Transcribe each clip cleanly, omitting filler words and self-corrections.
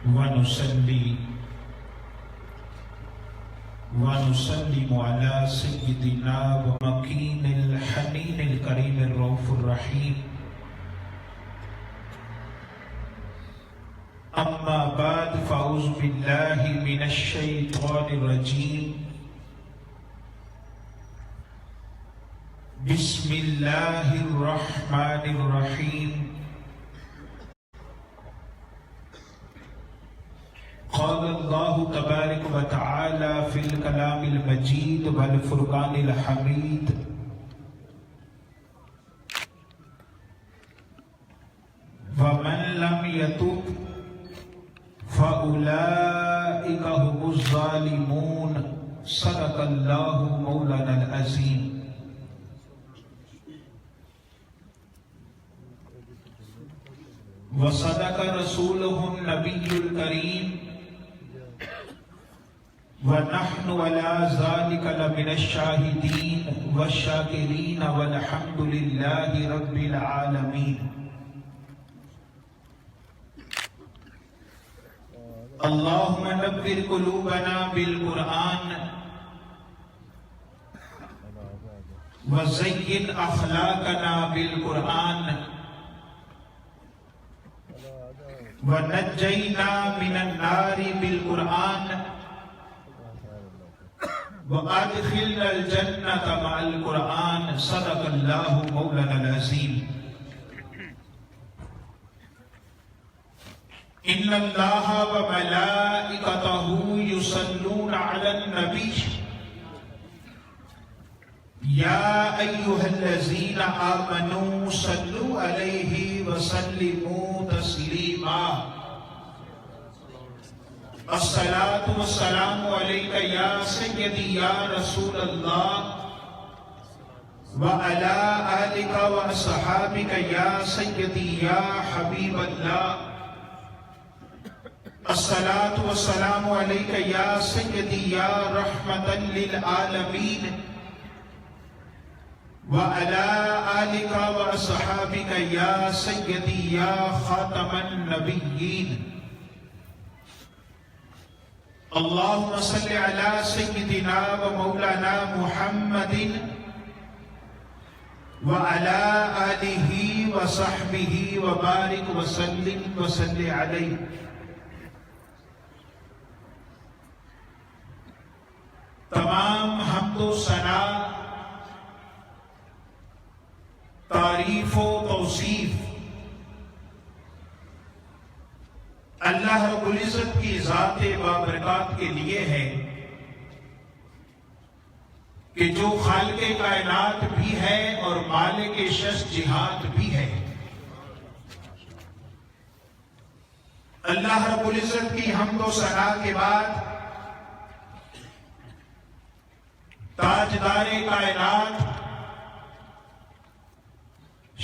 ونصلي ونسلم على سيدنا ومكين الحنين الكريم الرؤوف الرحيم. أما بعد فأعوذ بالله من الشيطان الرجيم. بسم الله الرحمن الرحيم. قال الله تبارك وتعالى في الكلام المجيد والفرقان الحميد. ومن لم يتب فأولئك هم الظالمون. صدق الله مولانا العظيم. وصدق رسوله النبي الكريم. ونحن على ذلك لمن الشاهدين والشاكرين والحمد لله رب العالمين. اللهم نبّر قلوبنا بالقرآن وزين أخلاقنا بالقرآن ونجينا من النار بالقرآن وادخلنا الجنة مع القرآن. صدق الله مولانا العظيم. إن الله وملائكته يصلون على النبي يا أيها الذين آمنوا صلوا عليه وسلموا تسليما. الصلاة والسلام عليك يا سيدي يا رسول الله وعلى آلك وأصحابك يا سيدي يا حبيب الله. الصلاة والسلام عليك يا سيدي يا رحمة للعالمين وعلى آلك وأصحابك يا سيدي يا خاتم النبيين. اللهم صل على سيدنا ومولانا محمد وعلى آله وصحبه وبارك وسلم وصل عليه. تمام حمد و ثنا، تعریف و توصیف اللہ رب العزت کی ذات بابرکات کے لیے ہے کہ جو خالق کائنات بھی ہے اور مالک شش جہات بھی ہے. اللہ رب العزت کی حمد و ثنا کے بعد تاجدار کائنات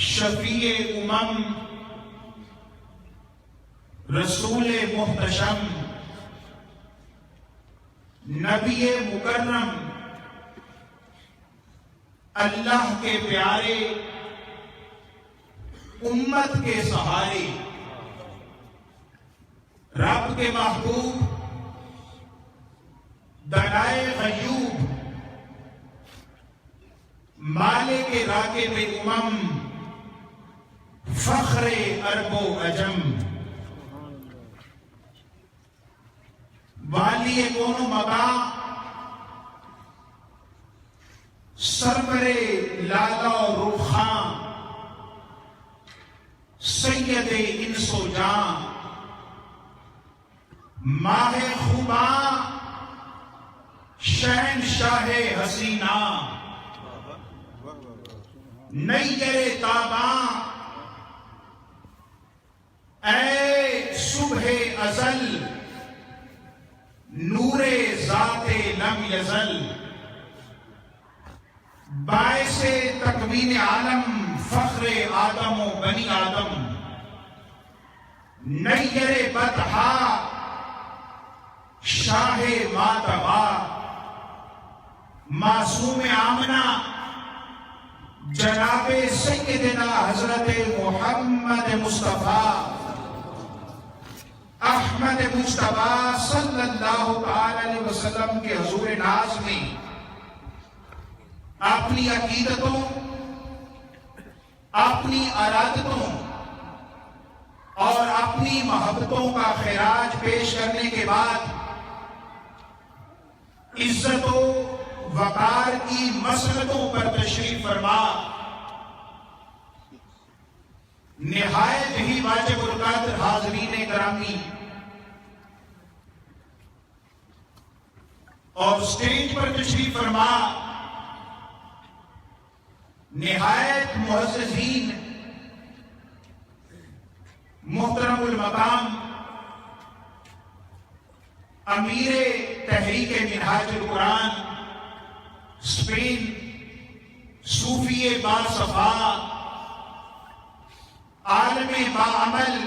شفیع امم رسول محتشم نبی مکرم اللہ کے پیارے امت کے سہارے رب کے محبوب دنائے غیوب مالک راکب امم فخر عرب و عجم والی کون و مقام سرور لالا و روخاں سید انس و جاں ماہ خوباں شہنشاہ حسینہ نیر تاباں اے صبح ازل نور ذات لم یزل باعث تکوین عالم فخر آدم و بنی آدم نیر بطحا شاہ ماتبا معصوم آمنہ جناب سیدنا حضرت محمد مصطفیٰ احمد مصطفیٰ صلی اللہ تعالی علیہ وسلم کے حضور ناز میں اپنی عقیدتوں، اپنی ارادتوں اور اپنی محبتوں کا خراج پیش کرنے کے بعد عزت و وقار کی مسلطوں پر تشریف فرما نہایت ہی واجب القدر حاضرین گرامی اور اسٹیج پر تشریف فرما نہایت معززین محترم المقام امیر تحریک منہاج القرآن اسپین صوفی باصفا عالم باعمل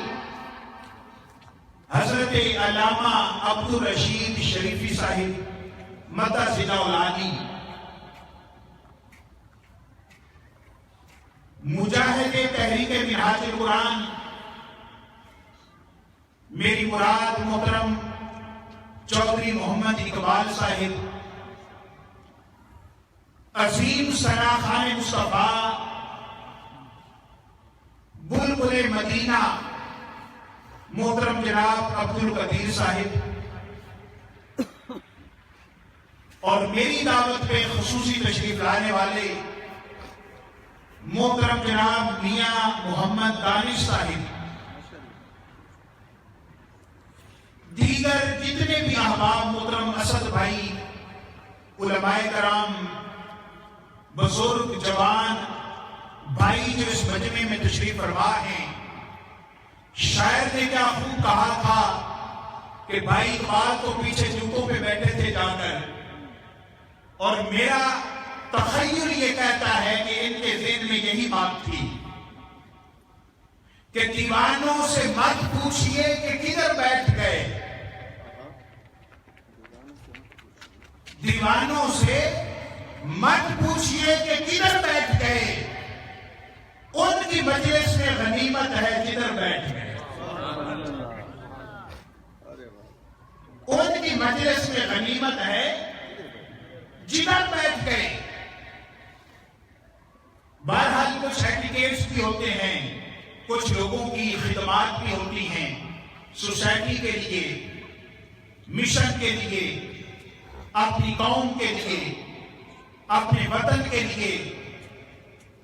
حضرت علامہ عبدالرشید شریفی صاحب مدہ ضلع العالی، مجاہد تحریک منہاج القرآن میری مراد محترم چودھری محمد اقبال صاحب، عظیم ثنا خان مصطفیٰ بلبل مدینہ محترم جناب عبد القدیر صاحب، اور میری دعوت پہ خصوصی تشریف لانے والے محترم جناب میاں محمد دانش صاحب، دیگر جتنے بھی احباب محترم اسد بھائی، علماء کرام، بزرگ جوان بھائی جو اس مجمع میں تشریف فرما ہیں۔ شاعر نے کیا خوب کہا تھا کہ بھائی اقبال تو پیچھے جوتوں پہ بیٹھے تھے جا کر، اور میرا تخیل یہ کہتا ہے کہ ان کے ذہن میں یہی بات تھی کہ دیوانوں سے مت پوچھئے کہ کدھر بیٹھ گئے، دیوانوں سے مت پوچھئے کہ کدھر بیٹھ گئے، ان کی مجلس میں غنیمت ہے جدھر بیٹھ گئے، ان کی مجلس میں غنیمت ہے جدھر بیٹھ گئے۔ بہرحال کچھ ایٹیکیٹس بھی ہوتے ہیں، کچھ لوگوں کی خدمات بھی ہوتی ہیں، سوسائٹی کے لیے، مشن کے لیے، اپنی قوم کے لیے، اپنے وطن کے لیے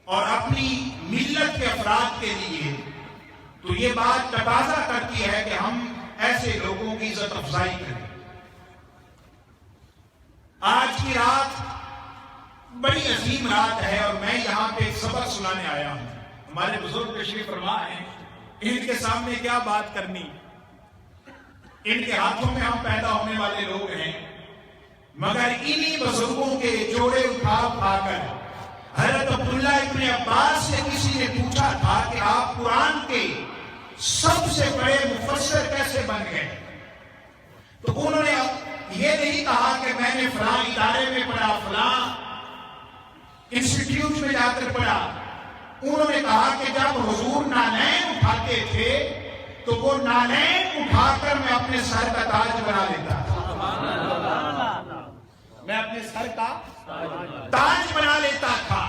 اور اپنی ملت کے افراد کے لیے، تو یہ بات تقاضا کرتی ہے کہ ہم ایسے لوگوں کی عزت افزائی کریں۔ آج کی رات بڑی عظیم رات ہے اور میں یہاں پہ ایک سبق سنانے آیا ہوں۔ ہمارے بزرگ تشریف فرما ہیں، ان کے سامنے کیا بات کرنی، ان کے ہاتھوں میں ہم پیدا ہونے والے لوگ ہیں، مگر انہی بزرگوں کے جوڑے اٹھا کر حضرت عبداللہ ابن عباس سے کسی نے پوچھا تھا کہ آپ قرآن کے سب سے بڑے مفسر کیسے بن گئے، تو انہوں نے یہ نہیں کہا کہ میں نے فلاں ادارے میں پڑھا، فلاں انسٹیٹیوٹ میں جا کر پڑھا، انہوں نے کہا کہ جب حضور نالین اٹھاتے تھے تو وہ نالین اٹھا کر میں اپنے سر کا تاج بنا لیتا تھا، میں اپنے سر کا تاج بنا لیتا تھا۔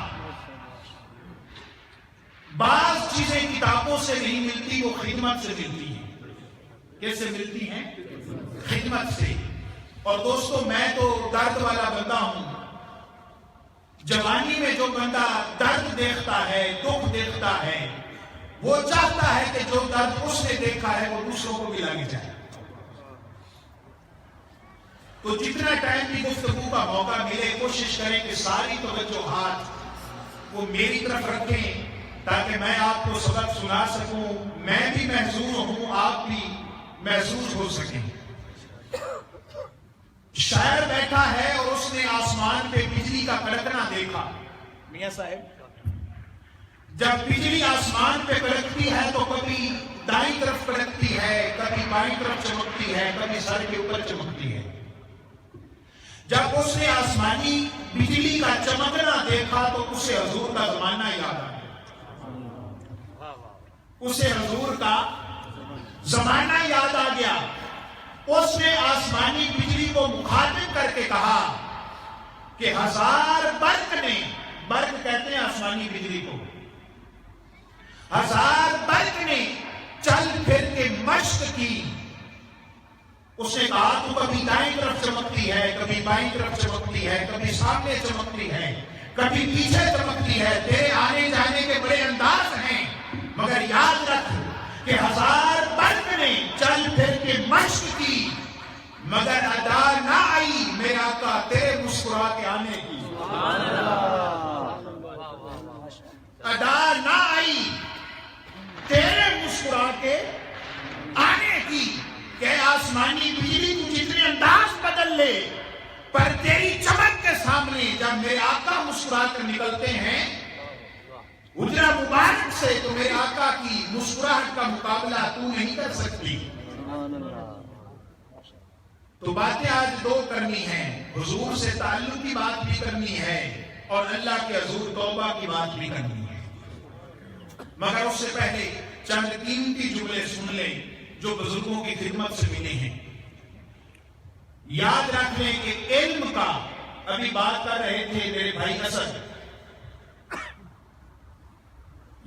بعض چیزیں کتابوں سے نہیں ملتی، وہ خدمت سے ملتی ہیں۔ کیسے ملتی ہیں؟ خدمت سے۔ اور دوستو میں تو درد والا بندہ ہوں، جوانی میں جو بندہ درد دیکھتا ہے، دکھ دیکھتا ہے، وہ چاہتا ہے کہ جو درد اس نے دیکھا ہے وہ دوسروں کو بھی لگ جائے۔ تو جتنا ٹائم بھی گفتگو کا موقع ملے کوشش کریں کہ ساری توجہات وہ میری طرف رکھیں تاکہ میں آپ کو سبق سنا سکوں، میں بھی محظوظ ہوں، آپ بھی محظوظ ہو سکیں۔ شاعر بیٹھا ہے اور اس نے آسمان پہ بجلی کا کڑکنا دیکھا۔ میاں صاحب، جب بجلی آسمان پہ کڑکتی ہے تو کبھی دائیں طرف کڑکتی ہے، کبھی بائیں طرف چمکتی ہے، کبھی سر کے اوپر چمکتی ہے۔ جب اس نے آسمانی بجلی کا چمکنا دیکھا تو اسے حضور کا زمانہ یاد آ گیا، اسے حضور کا زمانہ یاد آ گیا. اس نے آسمانی بجلی کو مخاطب کر کے کہا کہ 1000 برق نے، برق کہتے ہیں آسمانی بجلی کو، 1000 برق نے چل پھر کے مشق کی. اس نے کہا تو کبھی دائیں طرف چمکتی ہے، کبھی بائیں طرف چمکتی ہے، کبھی سامنے چمکتی ہے، کبھی پیچھے چمکتی ہے، تیرے آنے جانے کے بڑے انداز ہیں، مگر یاد رکھ کہ 1000 برق نے چل پھر کے مشق کی، مگر ادا نہ آئی میرا آقا تیرے مسکرا کے آنے کی. ادا نہ آئی تیرے مسکرا کے آنے کی. کہ آسمانی بجلی تو جتنے انداز بدل لے، پر تیری چمک کے سامنے جب میرے آقا مسکرا کر نکلتے ہیں حجرہ مبارک سے، تو میرے آقا کی مسکراہٹ کا مقابلہ تو نہیں کر سکتی. تو باتیں آج دو کرنی ہیں، حضور سے تعلق کی بات بھی کرنی ہے اور اللہ کے حضور توبہ کی بات بھی کرنی ہے. مگر اس سے پہلے چند قیمتی جملے سن لیں جو بزرگوں کی خدمت سے ملے ہیں. یاد رکھ لیں کہ علم کا، ابھی بات کر رہے تھے میرے بھائی اسد،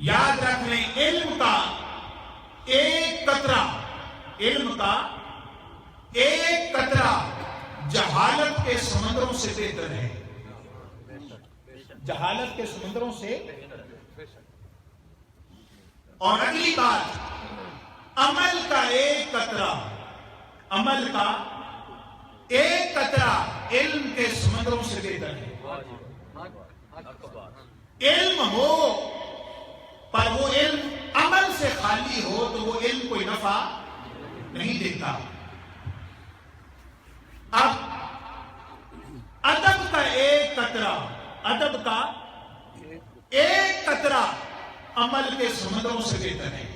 یاد رکھ لیں علم کا ایک قطرہ، علم کا ایک قطرہ جہالت کے سمندروں سے بہتر ہے. جہالت کے سمندروں سے. اور اگلی بات، عمل کا ایک قطرہ، عمل کا ایک قطرہ علم کے سمندروں سے بہتر ہے. علم ہو پر وہ علم عمل سے خالی ہو تو وہ علم کوئی نفع نہیں دیتا. اب ادب کا ایک قطرہ، ادب کا ایک قطرہ عمل کے سمندروں سے بہتر ہے.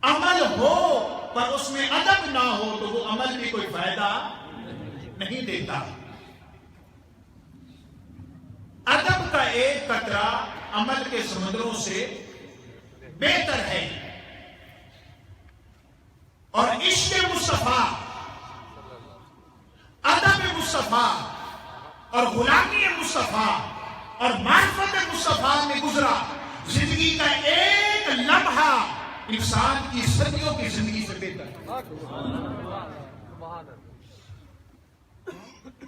عمل ہو پر اس میں ادب نہ ہو تو وہ عمل بھی کوئی فائدہ نہیں دیتا. ادب کا ایک قطرہ عمل کے سمندروں سے بہتر ہے. اور عشق مصطفیٰ، ادب مصطفیٰ اور غلامی مصطفیٰ اور معرفت مصطفیٰ میں گزرا زندگی کا ایک لمحہ انسان کی صدیوں کی زندگی سے بہتر ہے.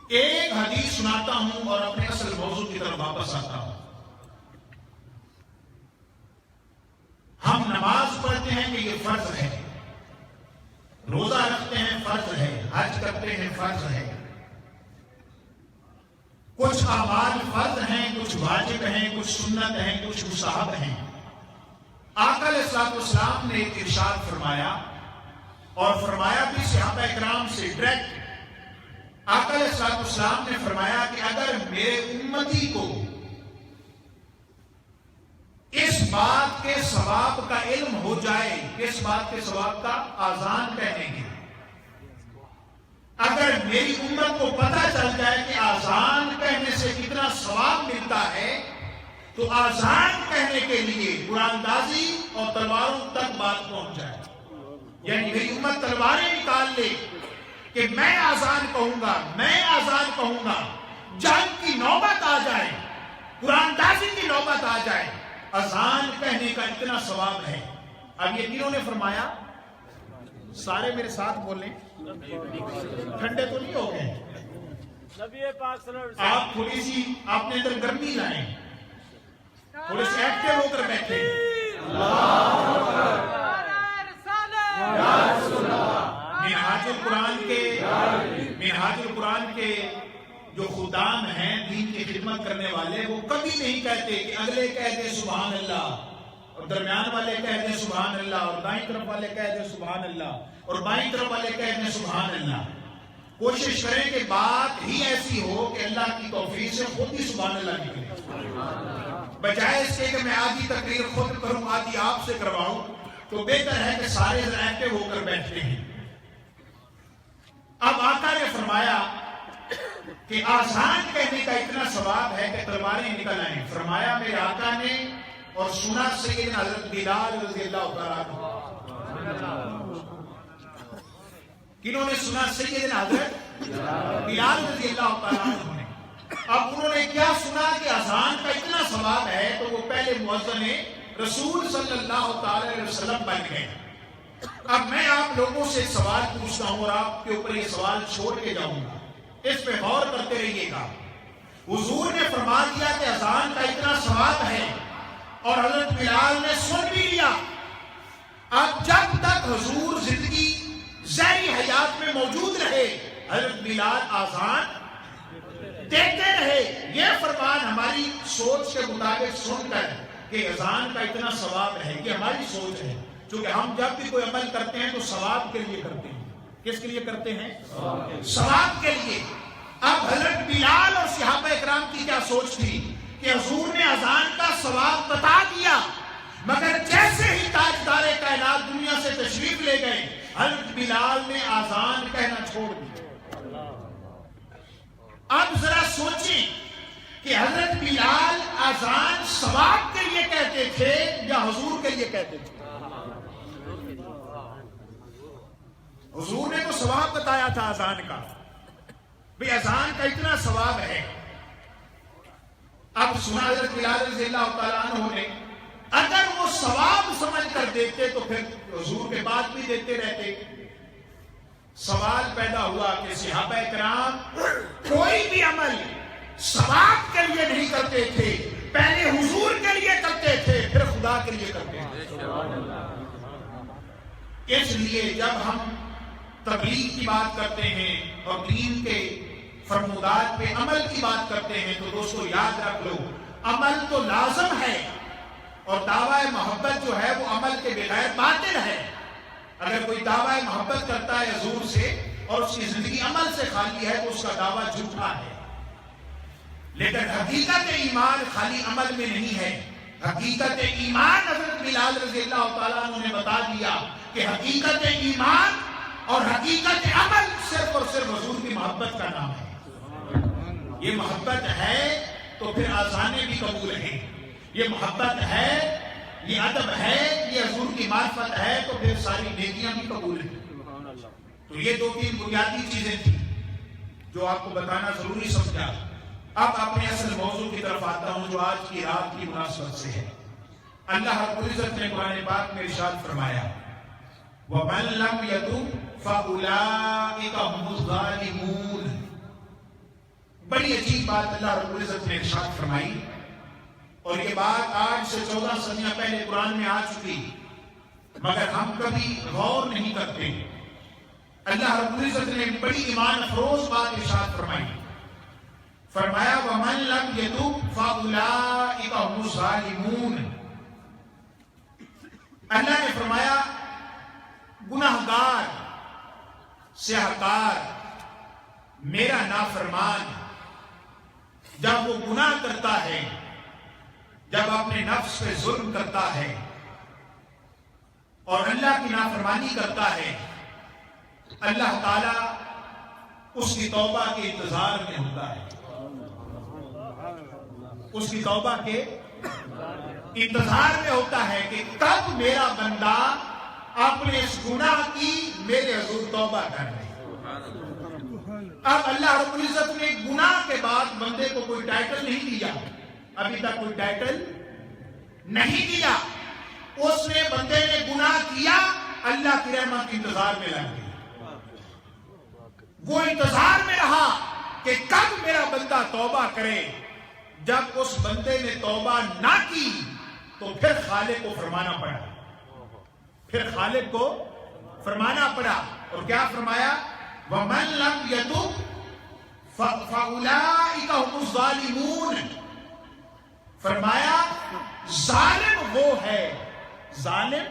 ایک حدیث سناتا ہوں اور اپنے اصل موضوع کی طرف واپس آتا ہوں. ہم نماز پڑھتے ہیں کہ یہ فرض ہے، روزہ رکھتے ہیں فرض ہے، حج کرتے ہیں فرض ہے، کچھ اعمال فرض ہیں، کچھ واجب ہیں، کچھ سنت ہیں، کچھ مستحب ہیں. آقا علیہ الصلوۃ والسلام نے ایک ارشاد فرمایا، اور فرمایا بھی صحابہ اکرام سے ڈائریکٹ. آقا علیہ الصلوۃ والسلام نے فرمایا کہ اگر میرے امتی کو اس بات کے ثواب کا علم ہو جائے، اس بات کے ثواب کا، آذان کہنے کی، اگر میری امت کو پتہ چل جائے کہ آذان کہنے سے کتنا ثواب ملتا ہے، تو آذان کہنے کے لیے قرآن اندازی اور تلواروں تک بات پہنچ جائے. یعنی میری امت تلواریں نکال لے کہ میں آذان کہوں گا، میں آذان کہوں گا، جنگ کی نوبت آ جائے، قرآن اندازی کی نوبت آ جائے، اذان کہنے کا اتنا ثواب ہے. اب یہ تینوں نے فرمایا، سارے میرے ساتھ بولیں، ٹھنڈے تو نہیں ہو گئے آپ؟ تھوڑی سی اپنے اندر گرمی لائیں، تھوڑے سے ایکٹیو ہو کر بیٹھے. منہاج القرآن کے جو خدام ہیں دین کی خدمت کرنے والے، وہ کبھی نہیں کہتے کہ اگلے کہہ دیں سبحان اللہ، اور درمیان والے کہہ دیں سبحان اللہ، اور دائیں طرف والے کہہ دیں سبحان اللہ، اور بائیں طرف والے کہہ دیں سبحان اللہ. کوشش کریں کہ بات ہی ایسی ہو کہ اللہ کی توفیق سے خود ہی سبحان اللہ نکلے، بجائے اس کے کہ میں آدھی تقریر خود کروں آدھی آپ سے کرواؤں. تو بہتر ہے کہ سارے ایکٹیو ہو کر بیٹھتے ہیں. اب آقا نے فرمایا کہ آذان کہنے کا اتنا ثواب ہے کہ تلواریں نکل آئیں. فرمایا میرے آقا نے اور سنا سیدنا حضرت بلال رضی اللہ تعالیٰ عنہ. کنہوں نے سنا؟ سیدنا حضرت بلال رضی اللہ تعالیٰ عنہ نے. اب انہوں نے کیا سنا کہ اذان کا اتنا ثواب ہے تو وہ پہلے مؤذن رسول صلی اللہ تعالی علیہ وسلم بن گئے. اب میں آپ لوگوں سے سوال پوچھتا ہوں اور آپ کے اوپر یہ سوال چھوڑ کے جاؤں گا, اس پہ غور کرتے رہیے گا. حضور نے فرما دیا کہ اذان کا اتنا ثواب ہے اور حضرت بلال نے سن بھی لیا. اب جب تک حضور زندگی ظاہری حیات میں موجود رہے حضرت بلال اذان دیکھتے رہے. یہ فرمان ہماری سوچ کے مطابق سن کر کہ اذان کا اتنا ثواب ہے, یہ ہماری سوچ ہے. کیونکہ ہم جب بھی کوئی عمل کرتے ہیں تو ثواب کے لیے کرتے ہیں. کس کے لیے کرتے ہیں؟ ثواب کے لیے. اب حضرت بلال اور صحابہ اکرام کی کیا سوچ تھی کہ حضور نے اذان کا ثواب بتا دیا, مگر جیسے ہی تاجدار کائنات دنیا سے تشریف لے گئے حضرت بلال نے اذان کہنا چھوڑ دیا. اب ذرا سوچیں کہ حضرت بلال اذان ثواب کے لیے کہتے تھے یا حضور کے لیے کہتے تھے؟ حضور نے تو ثواب بتایا تھا اذان کا, بھئی اذان کا اتنا ثواب ہے. اب سنا حضرت بلال رضی اللہ تعالیٰ عنہ نے, اگر وہ ثواب سمجھ کر دیتے تو پھر حضور کے بعد بھی دیتے رہتے. سوال پیدا ہوا کہ صحابہ اکرام کوئی بھی عمل ثواب کے لیے نہیں کرتے تھے, پہلے حضور کے لیے کرتے تھے پھر خدا کے لیے کرتے تھے. اس لیے جب ہم تبلیغ کی بات کرتے ہیں اور دین کے فرمودات پہ عمل کی بات کرتے ہیں تو دوستو یاد رکھ لو, عمل تو لازم ہے اور دعوی محبت جو ہے وہ عمل کے بغیر باطل ہے. اگر کوئی دعوی محبت کرتا ہے حضور سے اور اس کی زندگی عمل سے خالی ہے تو اس کا دعویٰ جھوٹا ہے. لیکن حقیقت ایمان خالی عمل میں نہیں ہے. حقیقت ایمان حضرت بلال رضی اللہ تعالیٰ عنہ نے بتا دیا کہ حقیقت ایمان اور حقیقت عمل صرف اور صرف حضور کی محبت کا نام ہے. یہ محبت ہے تو پھر آسانیں بھی قبول ہیں, یہ محبت ہے, یہ ادب ہے, یہ حضور کی معرفت ہے تو پھر ساری نیکیاں بھی قبول ہیں. تو یہ دو تین بنیادی چیزیں تھیں جو آپ کو بتانا ضروری سمجھا. اب اپنے اصل موضوع کی طرف آتا ہوں جو آج کی رات کی مناسبت سے ہے. اللہ رب العزت نے قرآن پاک میں ارشاد فرمایا وَمَن لَّمْ يَتُبْ فَأُولَٰئِكَ هُمُ الظَّالِمُونَ. بڑی عجیب بات اللہ رب العزت نے ارشاد فرمائی اور یہ بات آج سے 14 صدیاں پہلے قرآن میں آ چکی مگر ہم کبھی غور نہیں کرتے. اللہ رب العزت نے بڑی ایمان افروز بات ارشاد فرمائی. فرمایا وَمَن لَّمْ يَتُبْ فَأُولَٰئِكَ هُمُ الظَّالِمُونَ. اللہ نے فرمایا گناہگار, سیاہکار, میرا نافرمان جب وہ گناہ کرتا ہے, جب اپنے نفس پہ ظلم کرتا ہے اور اللہ کی نافرمانی کرتا ہے, اللہ تعالیٰ اس کی توبہ کے انتظار میں ہوتا ہے. اس کی توبہ کے انتظار میں ہوتا ہے کہ کب میرا بندہ اپنے اس گناہ کی میرے حضور توبہ کر رہے. اب اللہ رب العزت نے گناہ کے بعد بندے کو کوئی ٹائٹل نہیں دیا, ابھی تک کوئی ٹائٹل نہیں دیا. اس نے بندے نے گناہ کیا, اللہ کی رحمت کے انتظار میں لگ گئی. وہ انتظار میں رہا کہ کب میرا بندہ توبہ کرے. جب اس بندے نے توبہ نہ کی تو پھر خالق کو فرمانا پڑا, پھر خالق کو فرمانا پڑا. اور کیا فرمایا وَمَن لَّمْ يَتُبْ فَأُولَٰئِكَ هُمُ الظَّالِمُونَ. فرمایا ظالم وہ ہے, ظالم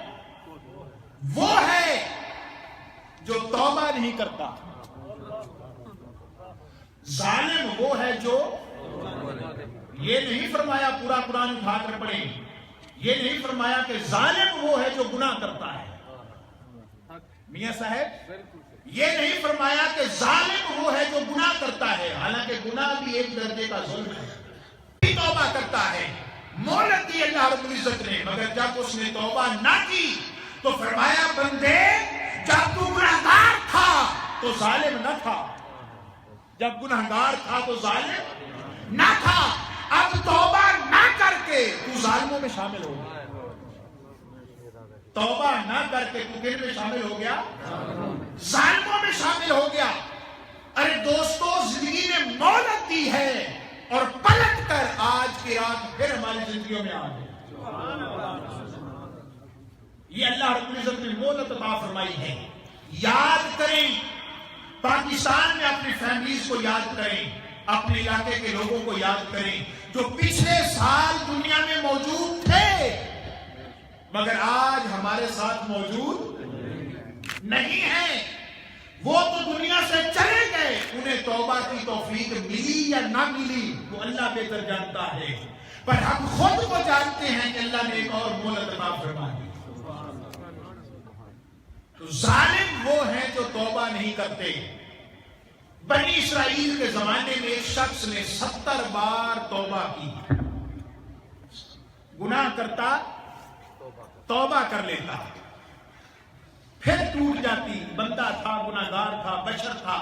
وہ ہے جو توبہ نہیں کرتا. ظالم وہ ہے جو, یہ نہیں فرمایا پورا قرآن اٹھا کر پڑھیں, یہ نہیں فرمایا کہ ظالم وہ ہے جو گناہ کرتا ہے. میاں صاحب یہ نہیں فرمایا کہ ظالم وہ ہے جو گناہ کرتا ہے, حالانکہ گناہ بھی ایک درجے کا ظلم ہے, توبہ کرتا ہے. مہلت دی اللہ رب العزت نے، مگر جب اس نے توبہ نہ کی تو فرمایا بندے جب تو گناہگار تھا تو ظالم نہ تھا، جب گناہگار تھا تو ظالم نہ تھا، اب توبہ نہ کر کے تو ظالموں میں شامل ہو گیا، توبہ نہ کر کے تو کن میں شامل ہو گیا؟ ظالموں میں شامل ہو گیا۔ ارے دوستو زندگی نے مہلت دی ہے اور پلٹ کر آج کی رات پھر ہماری زندگیوں میں آ گئی۔ یہ اللہ رب العزت نے مہلت عطا فرمائی ہے۔ یاد کریں، پاکستان میں اپنی فیملیز کو یاد کریں، اپنے علاقے کے لوگوں کو یاد کریں جو پچھلے سال دنیا میں موجود تھے مگر آج ہمارے ساتھ موجود نہیں ہیں۔ وہ تو دنیا سے چلے گئے، انہیں توبہ کی توفیق ملی یا نہ ملی وہ اللہ بہتر جانتا ہے، پر ہم خود کو جانتے ہیں کہ اللہ نے ایک اور مہلت عطا فرمائی۔ تو ظالم وہ ہیں جو توبہ نہیں کرتے۔ بنی اسرائیل کے زمانے میں ایک شخص نے 70 بار توبہ کی، گناہ کرتا توبہ کر لیتا پھر ٹوٹ جاتی، بندہ تھا، گناہگار تھا، بشر تھا،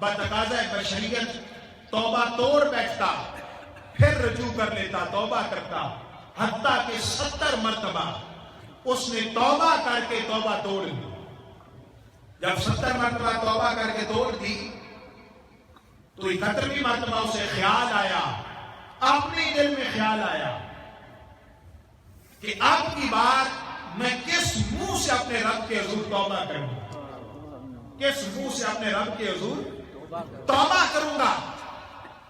بتقاضۂ بشریت توبہ توڑ بیٹھتا، پھر رجوع کر لیتا، توبہ کرتا، حتیٰ کہ 70 مرتبہ اس نے توبہ کر کے توبہ توڑ دی۔ جب 70 مرتبہ توبہ کر کے توڑ دی تو 71ویں مرتبہ اسے خیال آیا، اپنے دل میں خیال آیا کہ اب کی بار میں کس منہ سے اپنے رب کے حضور توبہ کروں، کس منہ سے اپنے رب کے حضور توبہ کروں گا۔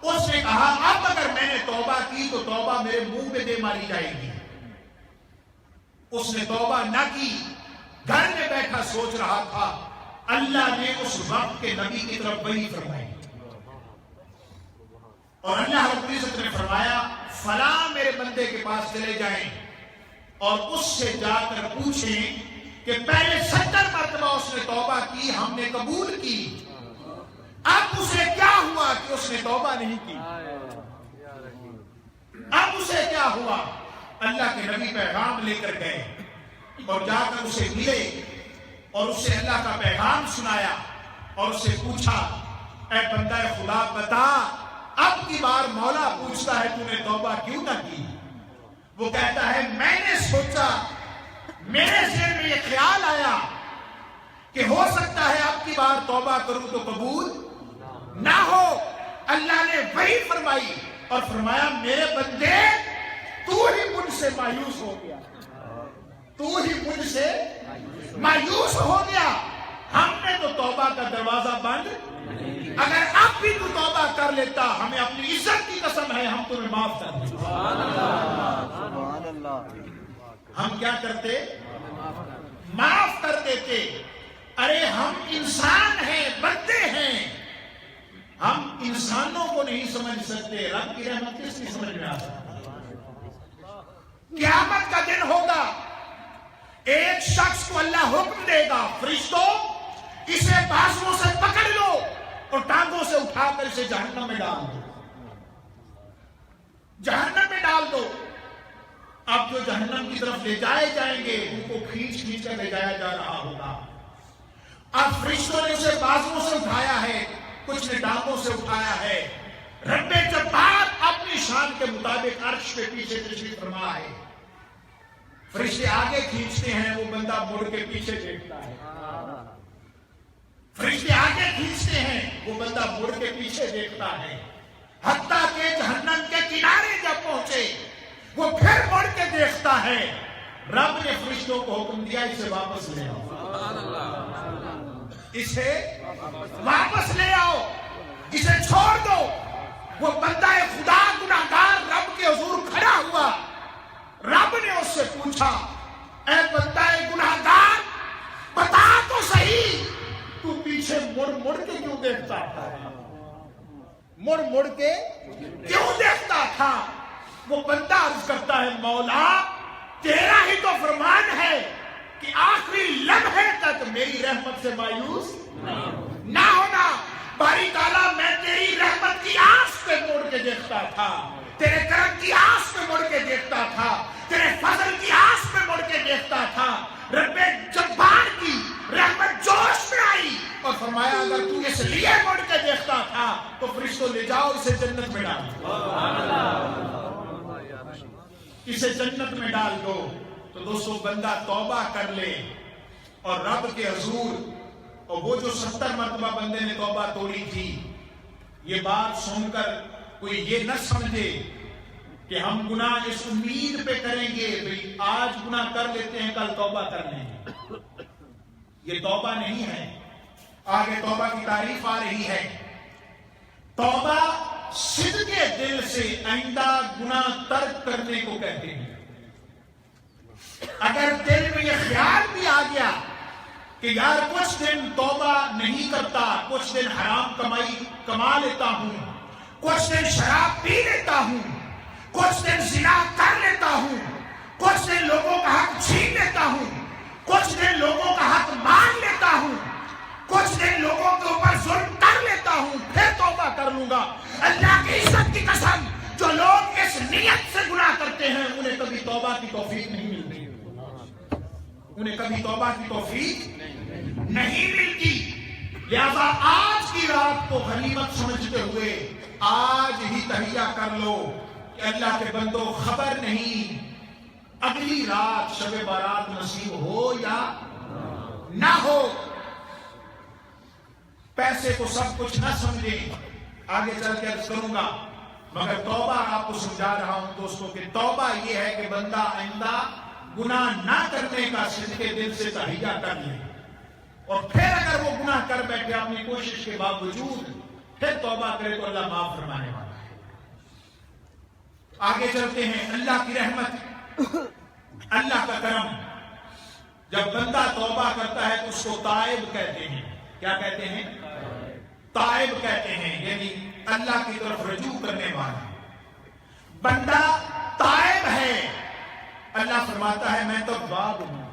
اس نے کہا اب اگر میں نے توبہ کی تو توبہ میرے منہ پہ دے ماری جائے گی۔ اس نے توبہ نہ کی، گھر میں بیٹھا سوچ رہا تھا، اللہ نے اس وقت کے نبی کی طرف وحی فرمائی اور اللہ رب العزت نے فرمایا فلاں میرے بندے کے پاس چلے جائیں اور اس سے جا کر پوچھیں کہ پہلے 70 مرتبہ اس نے توبہ کی، ہم نے قبول کی، اب اسے کیا ہوا کہ اس نے توبہ نہیں کی، اب اسے کیا ہوا؟ اللہ کے نبی پیغام لے کر گئے اور جا کر اسے ملے اور اسے اللہ کا پیغام سنایا اور اسے پوچھا اے بندہ خدا بتا اب کی بار مولا پوچھتا ہے تو نے توبہ کیوں نہ کی؟ وہ کہتا ہے میں نے سوچا، میرے ذہن میں یہ خیال آیا کہ ہو سکتا ہے اب کی بار توبہ کروں تو قبول نہ ہو۔ اللہ نے وہی فرمائی اور فرمایا میرے بندے تو ہی مجھ سے مایوس ہو گیا، تو ہی مجھ سے مایوس ہو گیا، ہم نے تو توبہ کا دروازہ بند، اگر اب بھی تو توبہ کر لیتا ہمیں اپنی عزت کی قسم ہے ہم تمہیں معاف کر دیتے۔ ہم کیا کرتے؟ معاف کر دیتے۔ ارے ہم انسان ہیں، بندے ہیں، ہم انسانوں کو نہیں سمجھ سکتے، رب کی رحمت کس کی سمجھ میں آ سکتی؟ قیامت کا دن ہوگا، ایک شخص کو اللہ حکم دے گا فرشتوں اسے بازوؤں سے پکڑ لو اور ٹانگوں سے اٹھا کر اسے جہنم میں ڈال دو، جہنم میں ڈال دو۔ اب جو جہنم کی طرف لے جائے جائیں گے ان کو کھینچ کھینچ کر لے جایا جا رہا ہوگا۔ اب فرشتوں نے اسے بازوؤں سے اٹھایا ہے، کچھ نے ٹانگوں سے اٹھایا ہے۔ رب جبار اپنی شان کے مطابق عرش کے پیچھے تشریف فرما ہے، فرشتے آگے کھینچتے ہیں، وہ بندہ مڑ کے پیچھے دیکھتا ہے، فرشتے آگے کھینچتے ہیں، وہ بندہ مڑ کے پیچھے دیکھتا ہے، حتیٰ کہ جہنم کے کنارے جب پہنچے وہ پھر مڑ کے دیکھتا ہے۔ رب نے فرشتوں کو حکم دیا اسے واپس لے آؤ، اسے واپس لے آؤ، اسے چھوڑ دو۔ وہ بندہ خدا گناہگار رب کے حضور کھڑا ہوا، رب نے اس سے پوچھا اے بندہ گناہگار بتا تو صحیح تو پیچھے مڑ مڑ کے کیوں دیکھتا تھا؟ مڑ مڑ کے کیوں دیکھتا تھا؟ وہ بندہ عرض کرتا ہے مولا تیرا ہی تو فرمان ہے کہ آخری لمحے تک میری رحمت سے مایوس نہ ہونا، باری تعالیٰ میں تیری رحمت کی آس پہ موڑ کے دیکھتا تھا، تیرے کرم کی آس میں مڑ کے دیکھتا تھا، تیرے فضل کی آس میں مڑ کے دیکھتا تھا۔ رب جبار کی رحمت جوش میں آئی اور فرمایا اگر تو اس لیے مڑ کے دیکھتا تھا تو فرشتوں لے جاؤ اسے جنت میں ڈال دو، اسے جنت میں ڈال دو۔ تو دوستو بندہ توبہ کر لے اور رب کے حضور، اور وہ جو 70 مرتبہ بندے نے توبہ توڑی تھی، یہ بات سن کر کوئی یہ نہ سمجھے کہ ہم گناہ اس امید پہ کریں گے بھئی آج گناہ کر لیتے ہیں کل توبہ کر لیں گے، یہ توبہ نہیں ہے۔ آگے توبہ کی تعریف آ رہی ہے۔ توبہ صدق دل سے آئندہ گناہ ترک کرنے کو کہتے ہیں۔ اگر دل میں یہ خیال بھی آ گیا کہ یار کچھ دن توبہ نہیں کرتا، کچھ دن حرام کمائی کما لیتا ہوں، کچھ دن شراب پی لیتا ہوں، کچھ دن زنا کر لیتا ہوں، کچھ دن لوگوں کا حق چھین لیتا ہوں، کچھ دن لوگوں کا حق مان لیتا ہوں، کچھ دن لوگوں کے اوپر ظلم کر لیتا ہوں، پھر توبہ کر لوں گا۔ اللہ کی عزت کی قسم، جو لوگ اس نیت سے گناہ کرتے ہیں انہیں کبھی توبہ کی توفیق نہیں ملتی، انہیں کبھی توبہ کی توفیق نہیں ملتی۔ لہذا آج کی رات کو غنیمت سمجھتے ہوئے آج ہی تہیہ کر لو کہ اللہ کے بندو خبر نہیں اگلی رات شب بارات نصیب ہو یا نہ ہو۔ پیسے کو سب کچھ نہ سمجھیں، آگے چل کے عرض کروں گا، مگر توبہ آپ کو سمجھا رہا ہوں دوستوں کہ توبہ یہ ہے کہ بندہ آئندہ گناہ نہ کرنے کا صدق دل سے تہیہ کر لے، اور پھر اگر وہ گناہ کر بیٹھے اپنی کوشش کے باوجود پھر توبہ کرے تو اللہ معاف فرمانے والا ہے۔ آگے چلتے ہیں۔ اللہ کی رحمت، اللہ کا کرم، جب بندہ توبہ کرتا ہے تو اس کو تائب کہتے ہیں۔ کیا کہتے ہیں؟ تائب کہتے ہیں، یعنی اللہ کی طرف رجوع کرنے والا۔ بندہ تائب ہے، اللہ فرماتا ہے میں تواب ہوں۔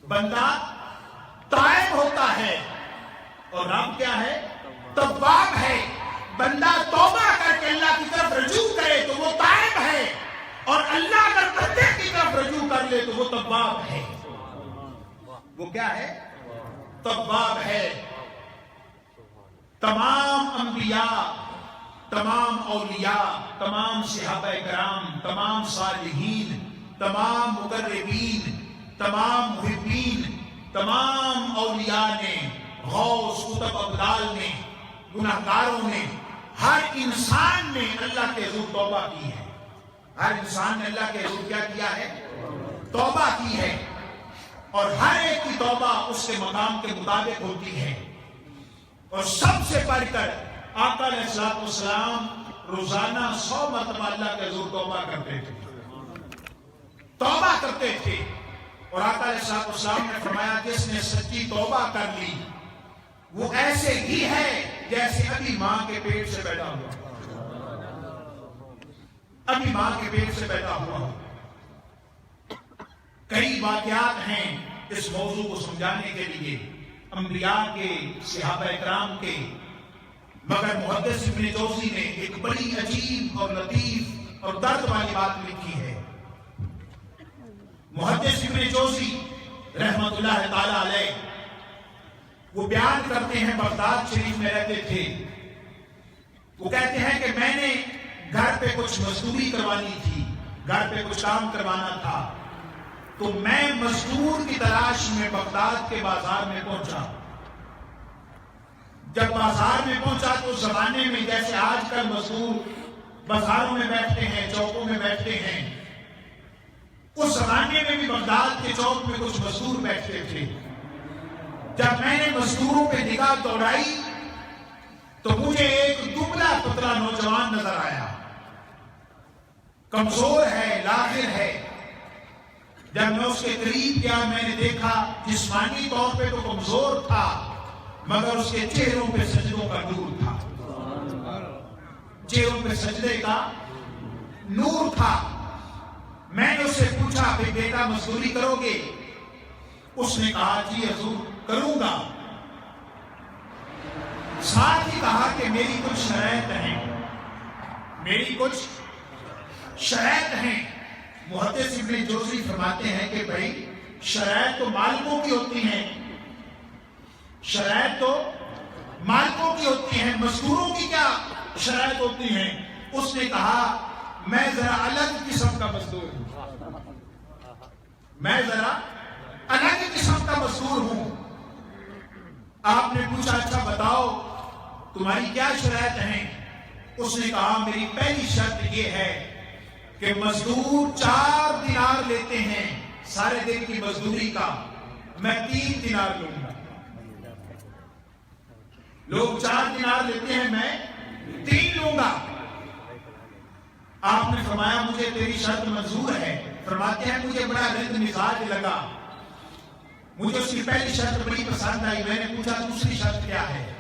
بندہ تائب ہوتا ہے اور رب کیا ہے؟ تواب ہے۔ بندہ توبہ کر کے اللہ کی طرف رجوع کرے تو وہ تائب ہے، اور اللہ اگر بندے کی طرف رجوع کر لے تو وہ تواب ہے۔ وہ کیا ہے؟ تواب ہے۔ تمام انبیاء، تمام اولیاء، تمام صحابہ کرام، تمام صالحین، تمام مقربین، تمام محبین، تمام اولیاء نے، غوث، قطب ابدال نے، گناہگاروں نے، ہر انسان نے اللہ کے حضور توبہ کی ہے۔ ہر انسان نے اللہ کے حضور کیا کیا ہے؟ توبہ کی ہے، اور ہر ایک کی توبہ اس کے مقام کے مطابق ہوتی ہے۔ اور سب سے بڑھ کر آقا علیہ الصلوۃ والسلام روزانہ 100 مرتبہ اللہ کے حضور توبہ کرتے تھے، توبہ کرتے تھے۔ اور آقا علیہ الصلوۃ والسلام نے فرمایا جس نے سچی توبہ کر لی وہ ایسے ہی ہے جیسے ابھی ماں کے پیٹ سے پیدا ہوا، ابھی ماں کے پیٹ سے پیدا ہوا۔ کئی واقعات ہیں اس موضوع کو سمجھانے کے لیے، انبیاء کے، صحابہ اکرام کے، مگر محدث ابن جوزی نے ایک بڑی عجیب اور لطیف اور درد والی بات لکھی ہے۔ محدث ابن جوزی رحمت اللہ تعالی علیہ وہ بیان کرتے ہیں، بغداد شریف میں رہتے تھے۔ وہ کہتے ہیں کہ میں نے گھر پہ کچھ مزدوری کروانی تھی، گھر پہ کچھ کام کروانا تھا، تو میں مزدور کی تلاش میں بغداد کے بازار میں پہنچا۔ جب بازار میں پہنچا تو اس زمانے میں جیسے آج کل مزدور بازاروں میں بیٹھتے ہیں، چوکوں میں بیٹھتے ہیں، اس زمانے میں بھی بغداد کے چوک میں کچھ مزدور بیٹھتے تھے۔ جب میں نے مزدوروں پہ نگاہ دوڑائی تو مجھے ایک دبلا پتلا نوجوان نظر آیا، کمزور ہے، لاغر ہے۔ جب میں اس کے قریب گیا میں نے دیکھا جسمانی طور پہ تو کمزور تھا، مگر اس کے چہروں پہ سجدوں کا نور تھا، چہروں پہ سجدے کا نور تھا۔ میں نے اس سے پوچھا کہ بیٹا مزدوری کرو گے؟ اس نے کہا جی حضور کروں گا۔ ساتھ ہی کہا کہ میری کچھ شرائط ہیں، میری کچھ شرائط ہیں. محدث ابن جوزی فرماتے ہیں کہ بھائی شرائط تو مالکوں کی ہوتی ہیں، شرائط تو مالکوں کی ہوتی ہیں، مزدوروں کی کیا شرائط ہوتی ہیں؟ اس نے کہا میں ذرا الگ قسم کا مزدور ہوں، میں ذرا الگ قسم کا مزدور ہوں. آپ نے پوچھا اچھا بتاؤ تمہاری کیا شرائط ہیں؟ اس نے کہا میری پہلی شرط یہ ہے کہ مزدور 4 دینار لیتے ہیں سارے دن کی مزدوری کا، میں 3 دینار لوں گا. لوگ 4 دینار لیتے ہیں، میں 3 لوں گا. آپ نے فرمایا مجھے تیری شرط منظور ہے. فرماتے ہیں مجھے بڑا رند مزاج لگا، مجھے اس کی پہلی شرط بڑی پسند آئی. میں نے پوچھا دوسری شرط کیا ہے؟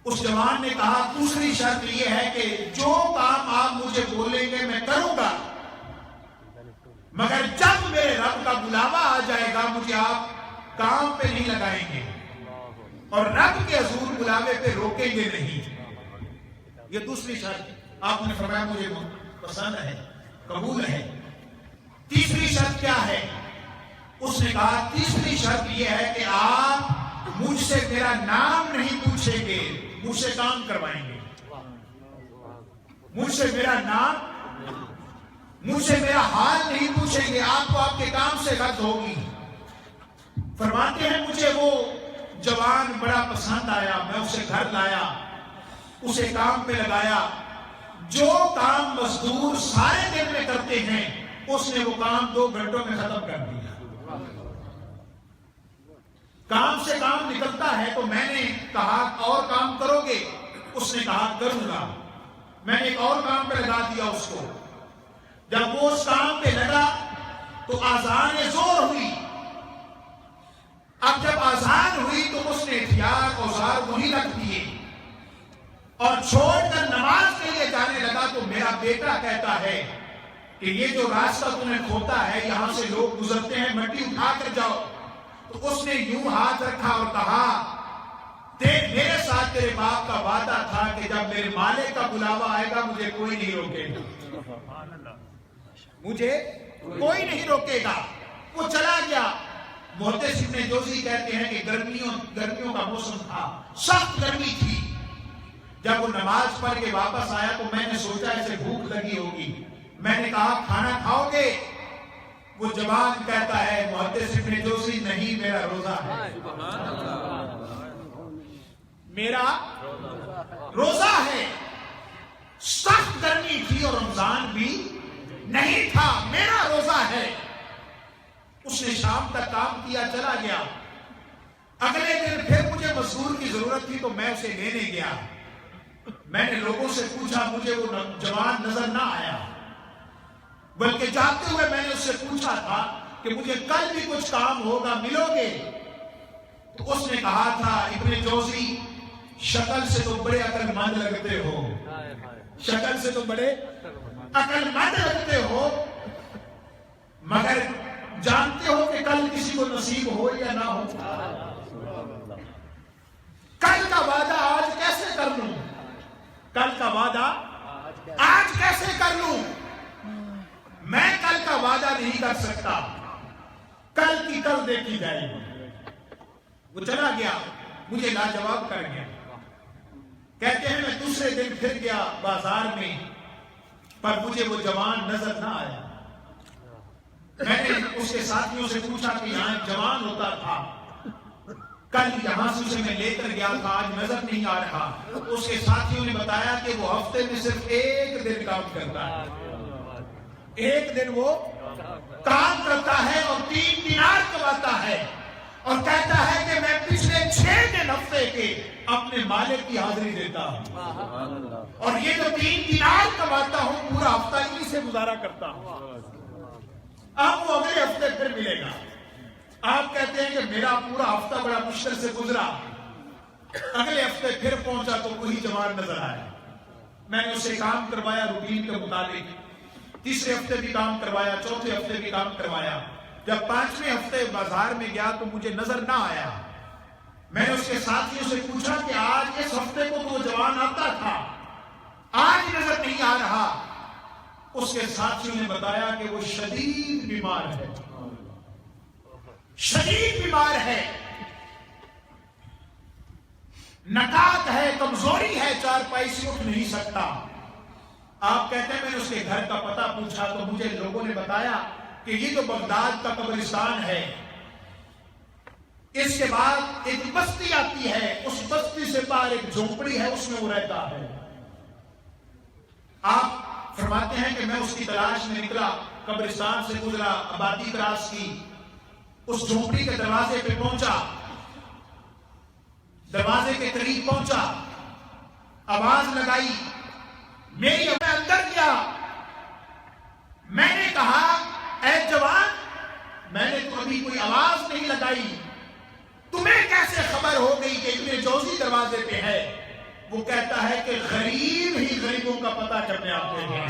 اس جوان نے کہا دوسری شرط یہ ہے کہ جو کام آپ مجھے بولیں گے میں کروں گا، مگر جب میرے رب کا بلاوا آ جائے گا مجھے آپ کام پہ نہیں لگائیں گے اور رب کے حضور بلاوے پہ روکیں گے نہیں. یہ دوسری شرط آپ نے فرمایا مجھے پسند ہے، قبول ہے. تیسری شرط کیا ہے؟ اس نے کہا تیسری شرط یہ ہے کہ آپ مجھ سے میرا نام نہیں پوچھیں گے، مجھ سے کام کروائیں گے. مجھ سے میرا نام، مجھ سے میرا حال نہیں پوچھیں گے، آپ کو آپ کے کام سے غرض ہوگی. فرماتے ہیں مجھے وہ جوان بڑا پسند آیا، میں اسے گھر لایا، اسے کام پہ لگایا. جو کام مزدور سارے دن میں کرتے ہیں اس نے وہ کام 2 گھنٹوں میں ختم کر دیا. کام سے کام نکلتا ہے تو میں نے کہا اور کام کرو گے؟ اس نے کہا کروں گا. میں نے ایک اور کام پہ لگا دیا اس کو. جب وہ اس کام پہ لگا تو آذان زور ہوئی. اب جب آذان ہوئی تو اس نے ہتھیار اوزار وہی رکھ دیے اور چھوڑ کر نماز کے لیے جانے لگا. تو میرا بیٹا کہتا ہے کہ یہ جو راستہ تمہیں کھوتا ہے یہاں سے لوگ گزرتے ہیں، مٹی اٹھا کر جاؤ. تو اس نے یوں ہاتھ رکھا اور کہا دیکھ میرے ساتھ تیرے باپ کا وعدہ تھا کہ جب میرے مالک کا بلاوا آئے گا مجھے کوئی نہیں روکے گا، مجھے کوئی نہیں روکے گا. وہ چلا گیا. محدث ابن جوزی کہتے ہیں کہ گرمیوں کا موسم تھا، سخت گرمی تھی. جب وہ نماز پڑھ کے واپس آیا تو میں نے سوچا اسے بھوک لگی ہوگی. میں نے کہا کھانا کھاؤ گے؟ وہ جوان کہتا ہے محدث ابن جوزی نہیں میرا روزہ ہے، میرا روزہ ہے. سخت گرمی تھی اور رمضان بھی نہیں تھا، میرا روزہ ہے. اس نے شام تک کام کیا چلا گیا. اگلے دن پھر مجھے مزدور کی ضرورت تھی تو میں اسے لینے گیا. میں نے لوگوں سے پوچھا، مجھے وہ جوان نظر نہ آیا، بلکہ جاتے ہوئے میں نے اس سے پوچھا تھا کہ مجھے کل بھی کچھ کام ہوگا، ملو گے؟ تو اس نے کہا تھا ابن جوزی شکل سے تو بڑے عقل مند لگتے ہو، شکل سے تو بڑے عقل مند لگتے ہو، مگر جانتے ہو کہ کل کسی کو نصیب ہو یا نہ ہو؟ کل کا وعدہ آج کیسے کر لوں؟ کل کا وعدہ آج کیسے کر لوں؟ میں کل کا وعدہ نہیں کر سکتا، کل کی کل دیکھی جائے گی. وہ چلا گیا، مجھے لاجواب کر گیا. کہتے ہیں میں دوسرے دن پھر گیا بازار میں، پر مجھے وہ جوان نظر نہ آیا. میں نے اس کے ساتھیوں سے پوچھا کہ یہاں ایک جوان ہوتا تھا، کل یہاں سے اسے میں لے کر گیا تھا، آج نظر نہیں آ رہا. اس کے ساتھیوں نے بتایا کہ وہ ہفتے میں صرف 1 دن کام کرتا ہے، 1 دن وہ کام کرتا ہے اور 3 دینار کماتا ہے اور کہتا ہے کہ میں پچھلے 6 دن ہفتے کے اپنے مالک کی حاضری دیتا ہوں اور یہ جو 3 دینار کماتا ہوں پورا ہفتہ انہی سے گزارا کرتا ہوں. اب وہ اگلے ہفتے پھر ملے گا. آپ کہتے ہیں کہ میرا پورا ہفتہ بڑا مشکل سے گزرا، اگلے ہفتے پھر پہنچا تو وہی جوان نظر آیا. میں نے اسے کام کروایا روٹین کے مطابق، تیسرے ہفتے بھی کام کروایا، چوتھے ہفتے بھی کام کروایا. جب 5ویں ہفتے بازار میں گیا تو مجھے نظر نہ آیا. میں نے اس کے ساتھیوں سے پوچھا کہ آج اس ہفتے کو تو وہ جوان آتا تھا، آج نظر نہیں آ رہا. اس کے ساتھیوں نے بتایا کہ وہ شدید بیمار ہے, شدید بیمار ہے, نکات ہے, کمزوری ہے, چارپائی سے اٹھ نہیں سکتا. آپ کہتے ہیں میں نے اس کے گھر کا پتہ پوچھا تو مجھے لوگوں نے بتایا کہ یہ تو بغداد کا قبرستان ہے, اس کے بعد ایک بستی آتی ہے, اس بستی سے باہر ایک جھونپڑی ہے, اس میں وہ رہتا ہے. آپ فرماتے ہیں کہ میں اس کی تلاش میں نکلا, قبرستان سے گزرا, آبادی کراس کی, اس جھونپڑی کے دروازے پہ پہنچا, دروازے کے قریب پہنچا, آواز لگائی, میری میں اندر گیا. میں نے کہا اے جوان, میں نے تو ابھی کوئی آواز نہیں لگائی, تمہیں کیسے خبر ہو گئی کہ ابن جوزی دروازے پہ ہے؟ وہ کہتا ہے کہ غریب ہی غریبوں کا پتہ کرنے آتے ہیں,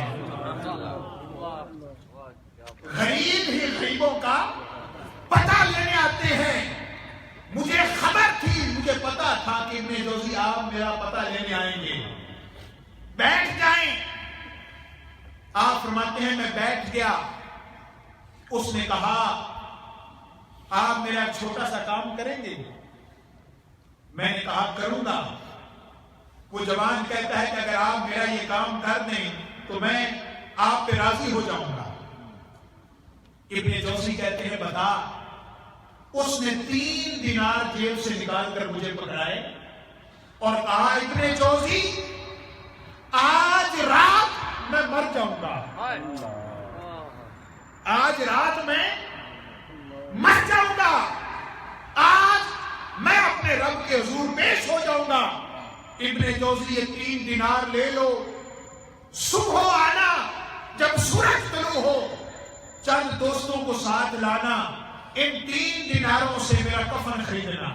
غریب ہی غریبوں کا پتہ لینے آتے ہیں. مجھے خبر تھی, مجھے پتا تھا کہ ابن جوزی آپ میرا پتہ لینے آئیں گے, بیٹھ جائیں. آپ فرماتے ہیں میں بیٹھ گیا. اس نے کہا آپ میرا چھوٹا سا کام کریں گے؟ میں نے کہا کروں گا. وہ جوان کہتا ہے کہ اگر آپ میرا یہ کام کر دیں تو میں آپ پہ راضی ہو جاؤں گا. ابن جوزی کہتے ہیں بتا. اس نے 3 دینار جیب سے نکال کر مجھے پکڑائے اور کہا ابن جوزی آج رات میں مر جاؤں گا, آج رات میں مر جاؤں گا, آج میں اپنے رب کے حضور پیش ہو جاؤں گا. ابن جوزی یہ 3 دینار لے لو, صبح آنا, جب سورج طلوع ہو چند دوستوں کو ساتھ لانا, ان 3 دیناروں سے میرا کفن خریدنا,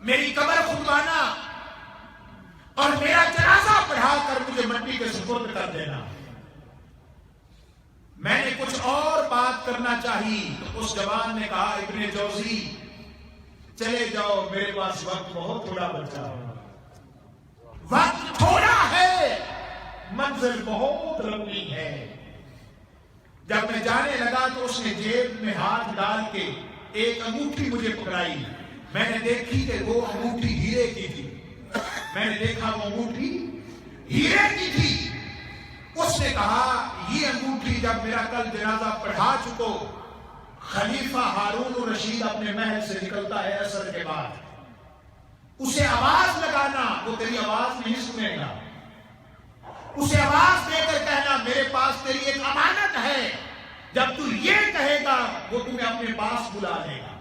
میری قبر کھدوانا اور میرا جنازہ پڑھا کر مجھے مٹی کے سپرد کر دینا. میں نے کچھ اور بات کرنا چاہی تو اس جوان نے کہا ابن جوزی چلے جاؤ, میرے پاس وقت بہت تھوڑا بچا ہے, وقت تھوڑا ہے, منزل بہت لمبی ہے. جب میں جانے لگا تو اس نے جیب میں ہاتھ ڈال کے ایک انگوٹھی مجھے پکڑائی. میں نے دیکھی کہ وہ انگوٹھی ہیرے کی تھی, میں نے دیکھا وہ انگوٹھی ہیرے کی تھی. اس نے کہا یہ انگوٹھی جب میرا کل جنازہ پڑھا چکو, خلیفہ ہارون الرشید اپنے محل سے نکلتا ہے عصر کے بعد, اسے آواز لگانا, وہ تیری آواز نہیں سنے گا, اسے آواز دے کر کہنا میرے پاس تیری ایک امانت ہے, جب تو یہ کہے گا وہ تمہیں اپنے پاس بلا لے گا,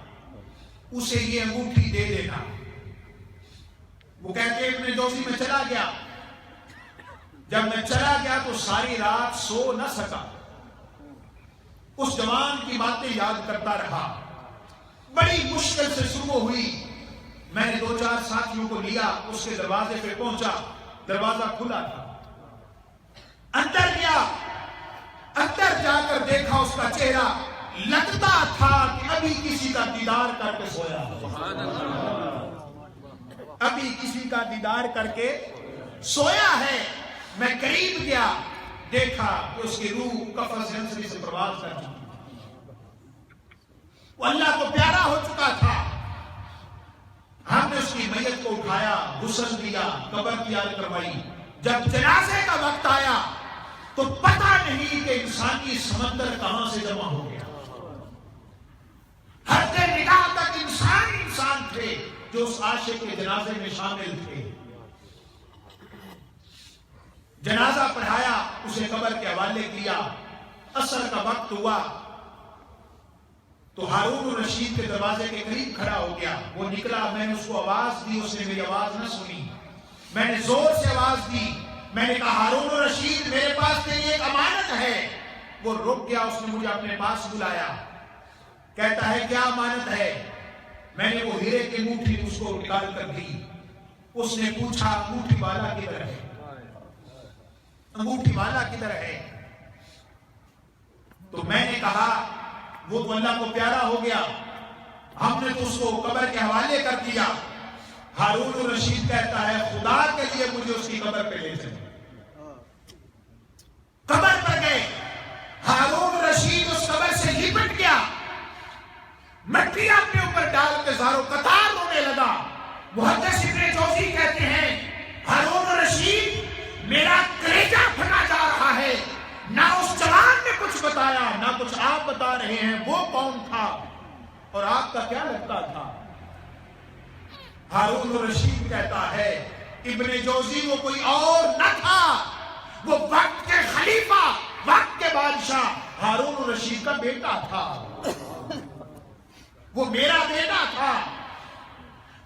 اسے یہ انگوٹھی دے دینا. وہ کہتے ہیں ابن جوزی میں چلا گیا. جب میں چلا گیا تو ساری رات سو نہ سکا, اس جوان کی باتیں یاد کرتا رہا. بڑی مشکل سے صبح ہوئی, میں نے 2-4 ساتھیوں کو لیا, اس کے دروازے پہ پہنچا, دروازہ کھلا تھا, اندر گیا. اندر جا کر دیکھا اس کا چہرہ لگتا تھا کہ ابھی کسی کا دیدار کر کے سویا, ابھی کسی کا دیدار کر کے سویا ہے. میں قریب گیا, دیکھا کہ اس کی روح کفن سے سے پرواز کر چکی, وہ اللہ کو پیارا ہو چکا تھا. ہم نے اس کی میت کو اٹھایا, غسل دیا, قبر تیار کروائی. جب جنازے کا وقت آیا تو پتہ نہیں کہ انسانی سمندر کہاں سے جمع ہو گیا. حد نگاہ تک انسان تھے جو اس عاشق کے جنازے میں شامل تھے. جنازہ پڑھایا, اسے قبر کے حوالے کیا. عصر کا وقت ہوا تو ہارون الرشید کے دروازے کے قریب کھڑا ہو گیا. وہ نکلا, میں نے اس کو آواز دی, اس نے میری آواز نہ سنی. میں نے زور سے آواز دی, میں نے کہا ہارون الرشید میرے پاس تیری ایک امانت ہے. وہ رک گیا, اس نے مجھے اپنے پاس بلایا. کہتا ہے کیا امانت ہے؟ میں نے وہ ہیرے کی انگوٹھی اس کو نکال کر دی. اس نے پوچھا انگوٹھی والا کدھر ہے, انگوٹھی والا کدھر ہے؟ تو میں نے کہا وہ تو اللہ کو پیارا ہو گیا, ہم نے تو اس کو قبر کے حوالے کر دیا. ہارون الرشید کہتا ہے خدا کے لیے مجھے اس کی قبر پہ لے چلے. قبر پر گئے. ہارون الرشید اس قبر سے لپٹ گیا, مٹی اپنے اوپر ڈال کے زاروں قطار رونے لگا. محدث ابن جوزی کہتے ہیں ہارون الرشید میرا کلیجہ پھٹا جا رہا ہے. نہ اس جوان نے کچھ بتایا, نہ کچھ آپ بتا رہے ہیں وہ کون تھا اور آپ کا کیا لگتا تھا. ہارون الرشید کہتا ہے ابن جوزی وہ کوئی اور نہ تھا, وہ وقت کے خلیفہ, وقت کے بادشاہ ہارون الرشید کا بیٹا تھا. وہ میرا بیٹا تھا.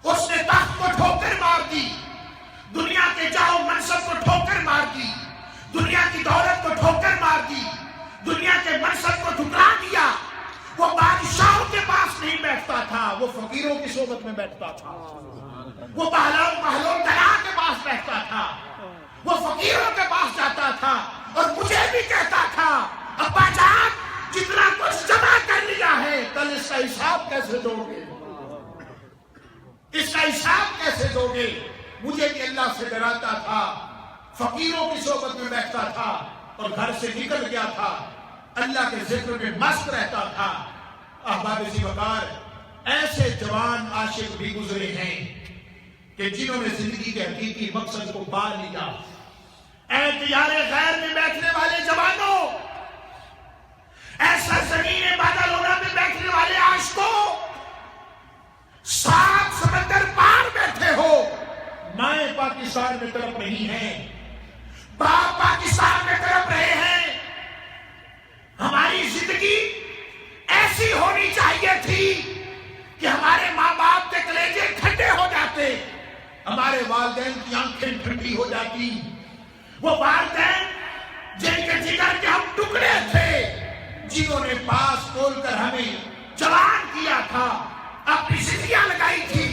اس نے تخت کو ٹھوکر مار دی, دنیا کے جاؤ منصب کو ٹھوکر مار دی, دنیا کی دولت کو ٹھوکر مار دی, دنیا کے منصب کو ٹھکرا دیا. وہ بادشاہوں کے پاس نہیں بیٹھتا تھا, وہ فقیروں کی صحبت میں بیٹھتا تھا. وہ پہلو دلا کے پاس بیٹھتا تھا, وہ فقیروں کے پاس جاتا تھا اور مجھے بھی کہتا تھا ابا جان جتنا کچھ جمع کر لیا ہے کل اس کا حساب کیسے دو گے, اس کا حساب کیسے دو گے. مجھے بھی اللہ سے ڈراتا تھا, فقیروں کی صحبت میں بیٹھتا تھا اور گھر سے نکل گیا تھا, اللہ کے ذکر میں مست رہتا تھا. احباب ذی وقار ایسے جوان عاشق بھی گزرے ہیں کہ جنہوں نے زندگی کے حقیقی مقصد کو پا لیا. اے دیار غیر میں بیٹھنے والے جوانوں, ایسا زمین بادلونہ میں بیٹھنے والے عاشقوں, 7 سمندر پار بیٹھے ہو, مائیں پاکستان میں تڑپ رہی ہیں, باپ پاکستان میں تڑپ رہے ہیں. ہماری زندگی ایسی ہونی چاہیے تھی کہ ہمارے ماں باپ کے کلیجے ٹھنڈے ہو جاتے, ہمارے والدین کی آنکھیں ٹھنڈی ہو جاتی. وہ والدین جن کے جگر کے ہم ٹکڑے تھے, جنہوں نے پاس کھول کر ہمیں جوان کیا تھا, اپنی زندگیاں لگائی تھی,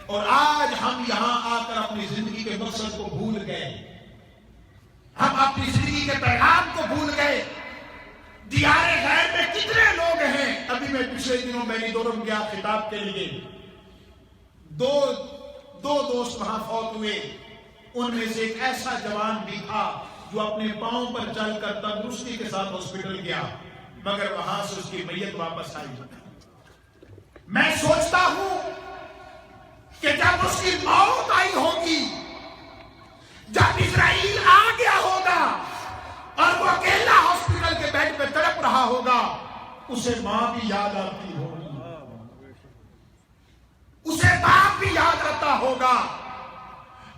اور آج ہم یہاں آ کر اپنی زندگی کے مقصد کو بھول گئے, ہم اپنی زندگی کے پیغام کو بھول گئے. دیار غیر میں کتنے لوگ ہیں. ابھی میں پچھلے دنوں میریدورم گیا خطاب کے لیے, دو دوست وہاں فوت ہوئے. ان میں سے ایک ایسا جوان بھی تھا جو اپنے پاؤں پر چل کر تندرستی کے ساتھ ہاسپٹل گیا, مگر وہاں سے اس کی میت واپس آئی. میں سوچتا ہوں کہ جب اس کی موت آئی ہوگی, جب اسرائیل آ گیا ہوگا اور وہ اکیلا ہاسپٹل کے بیڈ پہ تڑپ رہا ہوگا, اسے ماں بھی یاد آتی ہوگی, اسے باپ بھی یاد آتا ہوگا,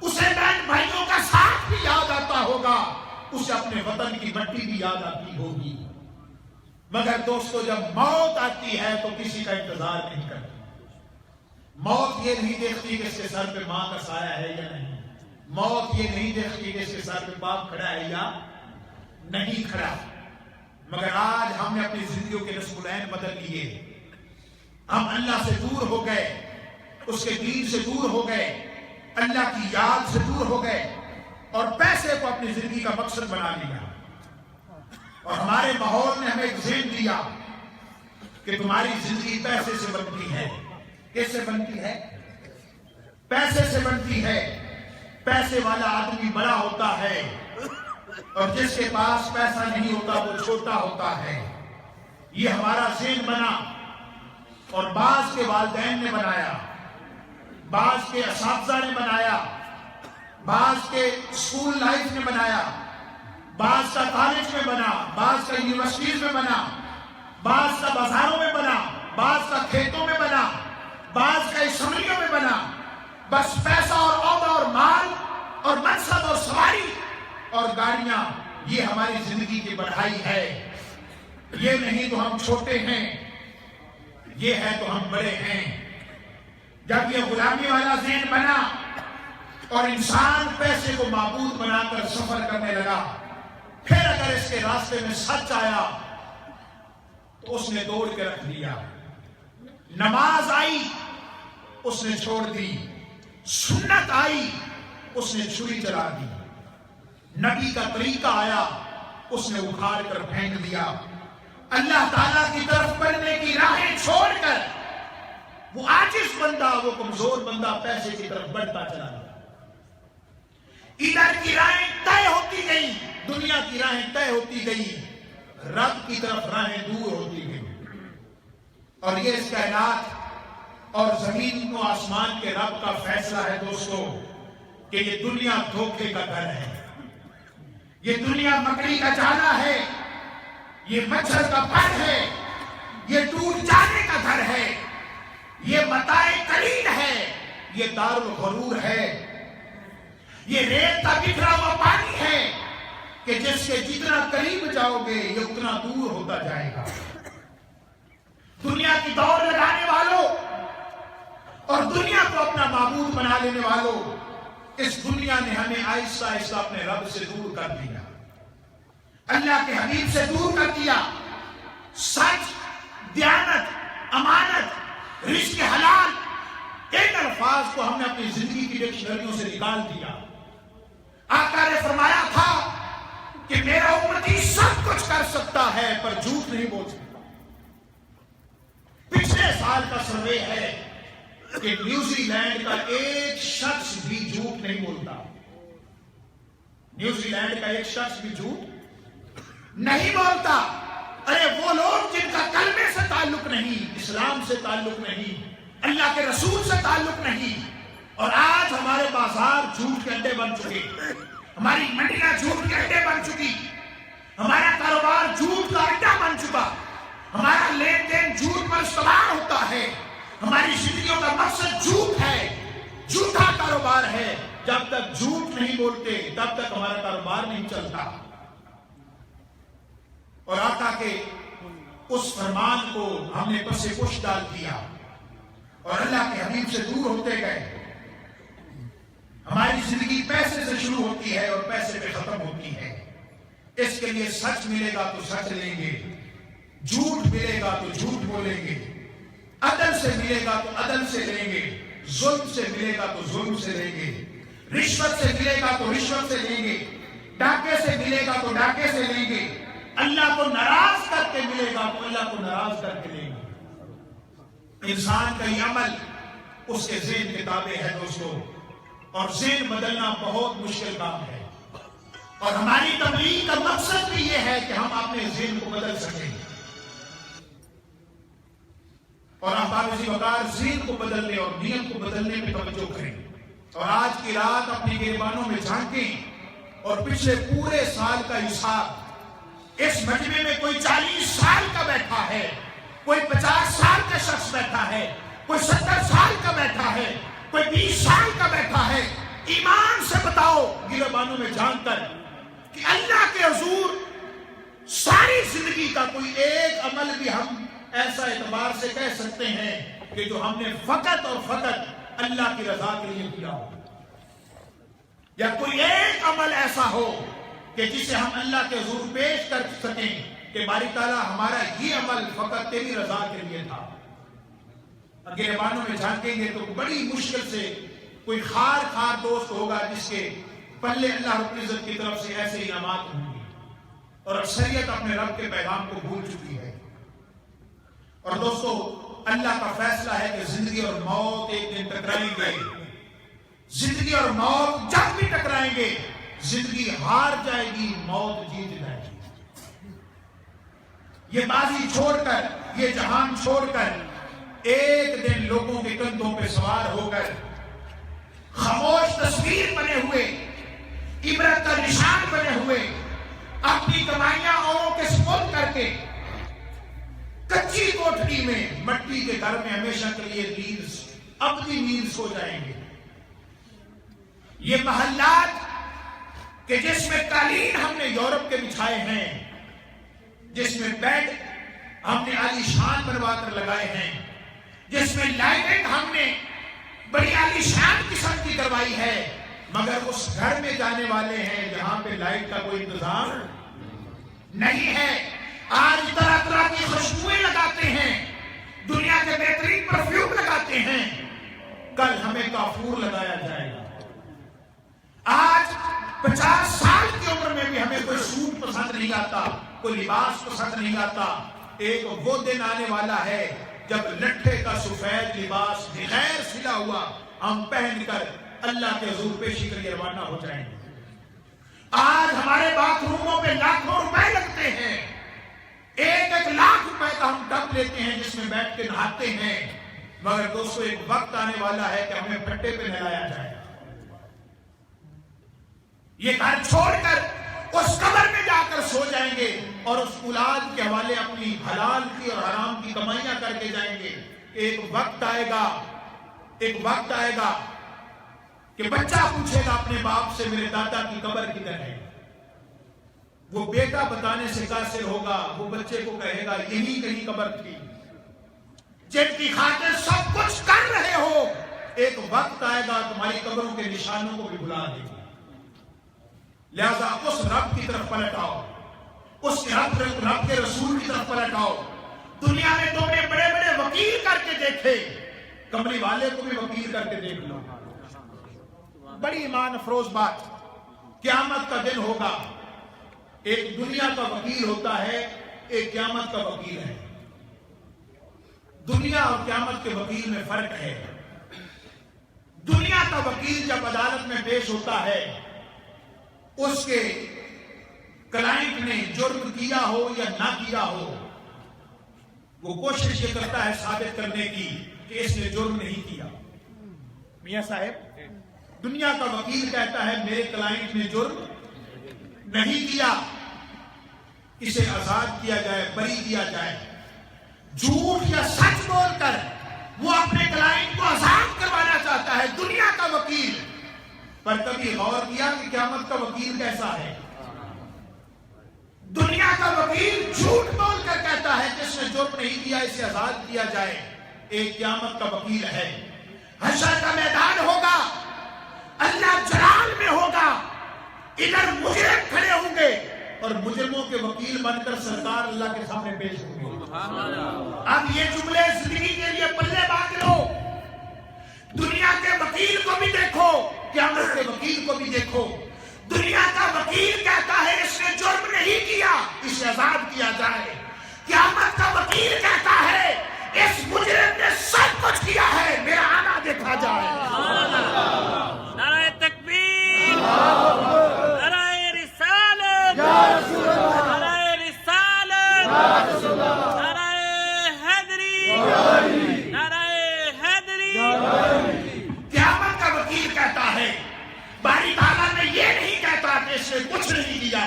اسے بہن بھائیوں کا ساتھ بھی یاد آتا ہوگا, اسے اپنے وطن کی مٹی بھی یاد آتی ہوگی. مگر دوستو جب موت آتی ہے تو کسی کا انتظار نہیں کرتی. موت یہ نہیں دیکھتی کہ اس کے سر پہ ماں کا سایہ ہے یا نہیں, موت یہ نہیں دیکھتی کہ اس کے سر پہ باپ کھڑا ہے یا نہیں کھڑا. مگر آج ہم نے اپنی زندگیوں کے نصب العین بدل لیے, ہم اللہ سے دور ہو گئے, اس کے دین سے دور ہو گئے, اللہ کی یاد سے دور ہو گئے, اور پیسے کو اپنی زندگی کا مقصد بنا لیا. اور ہمارے ماحول نے ہمیں ایک ذہن دیا کہ تمہاری زندگی پیسے سے بنتی ہے. کس سے بنتی ہے؟ پیسے سے بنتی ہے. پیسے والا آدمی بڑا ہوتا ہے اور جس کے پاس پیسہ نہیں ہوتا وہ چھوٹا ہوتا ہے. یہ ہمارا ذہن بنا, اور بعض کے والدین نے بنایا, بعض کے اساتذہ نے بنایا, بعض کے اسکول لائف نے بنایا, بعض کا کالج میں بنا, بعض کا یونیورسٹیز میں بنا, بعض کا بازاروں میں بنا, بعض کا کھیتوں میں بنا, بعض کا اسمبلیوں میں بنا. بس پیسہ اور عہدہ اور مال اور منصب اور سواری اور گاڑیاں, یہ ہماری زندگی کی بڑھائی ہے. یہ نہیں تو ہم چھوٹے ہیں, یہ ہے تو ہم بڑے ہیں. جب یہ غلامی والا ذہن بنا اور انسان پیسے کو معبود بنا کر سفر کرنے لگا, پھر اگر اس کے راستے میں سچ آیا تو اس نے دوڑ کے رکھ دیا. نماز آئی اس نے چھوڑ دی, سنت آئی اس نے چھری چلا دی, نبی کا طریقہ آیا اس نے اکھاڑ کر پھینک دیا. اللہ تعالیٰ کی طرف بڑھنے کی راہیں چھوڑ کر وہ عاجز بندہ، وہ کمزور بندہ پیسے کی طرف بڑھتا چلا گیا۔ ادھر کی راہیں طے ہوتی گئی، دنیا کی راہیں طے ہوتی گئی، رب کی طرف راہیں دور ہوتی گئی۔ اور یہ اس کائنات اور زمین و آسمان کے رب کا فیصلہ ہے دوستو کہ یہ دنیا دھوکے کا گھر ہے، یہ دنیا مکڑی کا جالا ہے، یہ مچھر کا پر ہے، یہ ٹوٹ جانے کا گھر ہے، یہ متاع قلیل ہے، یہ دار الغرور ہے، یہ ریت کا بکھرا ہوا پانی ہے کہ جس کے جتنا قریب جاؤ گے یہ اتنا دور ہوتا جائے گا۔ دنیا کی دوڑ لگانے والوں اور دنیا کو اپنا معبود بنا لینے والوں، اس دنیا نے ہمیں آہستہ آہستہ اپنے رب سے دور کر دیا، اللہ کے حبیب سے دور کر دیا۔ سچ، دیانت، امانت، رزق حلال، ان الفاظ کو ہم نے اپنی زندگی کی ڈکشنریوں سے نکال دیا۔ آقا نے فرمایا تھا کہ میرا امتی سب کچھ کر سکتا ہے پر جھوٹ نہیں بول سکتا۔ پچھلے سال کا سروے ہے کہ نیوزی لینڈ کا ایک شخص بھی جھوٹ نہیں بولتا، نیوزی لینڈ کا ایک شخص بھی جھوٹ نہیں بولتا۔ ارے وہ لوگ جن کا کلمے سے تعلق نہیں، اسلام سے تعلق نہیں، اللہ کے رسول سے تعلق نہیں، اور آج ہمارے بازار جھوٹ کے اڈے بن چکے، ہماری منڈیاں جھوٹ کے اڈے بن چکی، ہمارا کاروبار جھوٹ کا اڈا بن چکا، ہمارا لین دین جھوٹ پر استوار ہوتا ہے، ہماری زندگیوں کا مقصد جھوٹ ہے، جھوٹا کاروبار ہے۔ جب تک جھوٹ نہیں بولتے تب تک ہمارا کاروبار نہیں چلتا۔ اور آقا کے اس فرمان کو ہم نے پس پش ڈال دیا اور اللہ کے حبیب سے دور ہوتے گئے۔ ہماری زندگی پیسے سے شروع ہوتی ہے اور پیسے پہ ختم ہوتی ہے۔ اس کے لیے سچ ملے گا تو سچ لیں گے، جھوٹ ملے گا تو جھوٹ بولیں گے، عدل سے ملے گا تو عدل سے لیں گے، ظلم سے ملے گا تو ظلم سے لیں گے، رشوت سے ملے گا تو رشوت سے لیں گے، ڈاکے سے ملے گا تو ڈاکے سے لیں گے، اللہ کو ناراض کر کے ملے گا تو اللہ کو ناراض کر کے لیں گے۔ انسان کا یہ عمل اس کے ذہن کے تابع ہے دوستو، اور ذہن بدلنا بہت مشکل کام ہے، اور ہماری تبلیغ کا مقصد بھی یہ ہے کہ ہم اپنے ذہن کو بدل سکیں، اور احباب وقار ذہن کو بدلنے اور نیت کو بدلنے میں توجہ کریں، اور آج کی رات اپنی گریبانوں میں جھانکیں اور پچھلے پورے سال کا حساب، اس مجمع میں کوئی 40 سال کا بیٹھا ہے، کوئی 50 سال کا شخص بیٹھا ہے، کوئی 70 سال کا بیٹھا ہے، کوئی 20 سال کا بیٹھا ہے، ایمان سے بتاؤ گریبانوں میں جھانک کر کہ اللہ کے حضور ساری زندگی کا کوئی ایک عمل بھی ہم ایسا اعتبار سے کہہ سکتے ہیں کہ جو ہم نے فقط اور فقط اللہ کی رضا کے لیے کیا ہو، یا کوئی ایک عمل ایسا ہو کہ جسے ہم اللہ کے حضور پیش کر سکیں کہ باری تعالیٰ ہمارا یہ عمل فقط تیری رضا کے لیے تھا۔ گریبانوں میں جھانکیں گے تو بڑی مشکل سے کوئی خار دوست ہوگا جس کے پلے اللہ رب العزت کی طرف سے ایسے انعامات ہوں گے، اور اکثریت اپنے رب کے پیغام کو بھول چکی ہے۔ اور دوستو اللہ کا فیصلہ ہے کہ زندگی اور موت ایک دن ٹکرائیں گے، زندگی اور موت جب بھی ٹکرائیں گے زندگی ہار جائے گی، موت جیت جائے گی۔ یہ بازی چھوڑ کر، یہ جہان چھوڑ کر ایک دن لوگوں کے کندھوں پہ سوار ہو کر خاموش تصویر بنے ہوئے، عبرت کا نشان بنے ہوئے، اپنی کمائیاں اوروں کے سپرد کر کے کچی کوٹھڑی میں مٹی کے گھر میں ہمیشہ کے لیے نیز ابدی نیز ہو جائیں گے۔ یہ محلات کہ جس میں قالین ہم نے یورپ کے بچھائے ہیں، جس میں بیڈ ہم نے عالی شان بنوا کر لگائے ہیں، جس میں لائٹنگ ہم نے بڑی عالی شان قسم کی کروائی ہے، مگر اس گھر میں جانے والے ہیں جہاں پہ لائٹ کا کوئی انتظام نہیں ہے۔ آج طرح طرح کی خوشبوئیں لگاتے ہیں، دنیا کے بہترین پرفیوم لگاتے ہیں، کل ہمیں کافور لگایا جائے گا۔ آج 50 سال کی عمر میں بھی ہمیں کوئی سوٹ پسند نہیں آتا، کوئی لباس پسند نہیں آتا۔ ایک وہ دن آنے والا ہے جب لٹھے کا سفید لباس بغیر ہوا ہم پہن کر اللہ کے حضور پیشی کے لیے روانہ ہو جائیں گے۔ آج ہمارے باتھ روموں پہ لاکھوں روپے لگتے ہیں، 1 لاکھ روپے کا ہم ٹب لیتے ہیں جس میں بیٹھ کے نہاتے ہیں، مگر دوستو ایک وقت آنے والا ہے کہ ہمیں پھٹے پہ نہلایا جائے۔ یہ گھر چھوڑ کر اس قبر میں جا کر سو جائیں گے اور اس اولاد کے حوالے اپنی حلال کی اور حرام کی کمائیاں کر کے جائیں گے۔ ایک وقت آئے گا کہ بچہ پوچھے گا اپنے باپ سے میرے دادا کی قبر کدھر ہے؟ وہ بیٹا بتانے سے قاصر ہوگا، وہ بچے کو کہے گا یہی کہیں قبر تھی، جن کی خاطر سب کچھ کر رہے ہو، ایک وقت آئے گا تمہاری قبروں کے نشانوں کو بھی بھلا دے گی۔ لہذا اس رب کی طرف پلٹ آؤ، اس رب کے رسول کی طرف پلٹ آؤ۔ دنیا میں تم نے بڑے بڑے وکیل کر کے دیکھے، کملی والے کو بھی وکیل کر کے دیکھ لو۔ بڑی ایمان افروز بات، قیامت کا دن ہوگا، ایک دنیا کا وکیل ہوتا ہے، ایک قیامت کا وکیل ہے۔ دنیا اور قیامت کے وکیل میں فرق ہے۔ دنیا کا وکیل جب عدالت میں پیش ہوتا ہے، اس کے کلائنٹ نے جرم کیا ہو یا نہ کیا ہو، وہ کوشش یہ کرتا ہے ثابت کرنے کی کہ اس نے جرم نہیں کیا۔ میاں صاحب، دنیا کا وکیل کہتا ہے میرے کلائنٹ نے جرم نہیں کیا، اسے آزاد کیا جائے، بری کیا جائے۔ جھوٹ یا سچ بول کر وہ اپنے کلائنٹ کو آزاد کروانا چاہتا ہے دنیا کا وکیل۔ پر کبھی غور کیا کہ قیامت کا وکیل کیسا ہے؟ دنیا کا وکیل جھوٹ بول کر کہتا ہے جس نے جرم نہیں کیا اسے آزاد کیا جائے۔ ایک قیامت کا وکیل ہے، حشر کا میدان ہوگا، اللہ جلال میں ہوگا، ادھر مجرم کھڑے ہوں گے اور مجرموں کے وکیل بن کر سرکار اللہ کے سامنے پیش ہوں گے۔ اب یہ جملے زندگی کے لیے پلے باندھ لو، دنیا کے وکیل کو بھی دیکھو، قیامت کے وکیل کو بھی دیکھو۔ دنیا کا وکیل کہتا ہے اس نے جرم نہیں کیا، اسے آزاد کیا جائے۔ قیامت کا وکیل کہتا ہے اس مجرم نے سب کچھ کیا ہے، میرا آنا دیکھا جائے۔ نعرہ تکبیر، نعرہ رسالت، نعرہ رسالت، نعرہ حیدری، نعرہ حیدری۔ قیامت کا وکیل کہتا ہے، باری تعالیٰ نے یہ نہیں کہتا کہ اس نے کچھ نہیں کیا،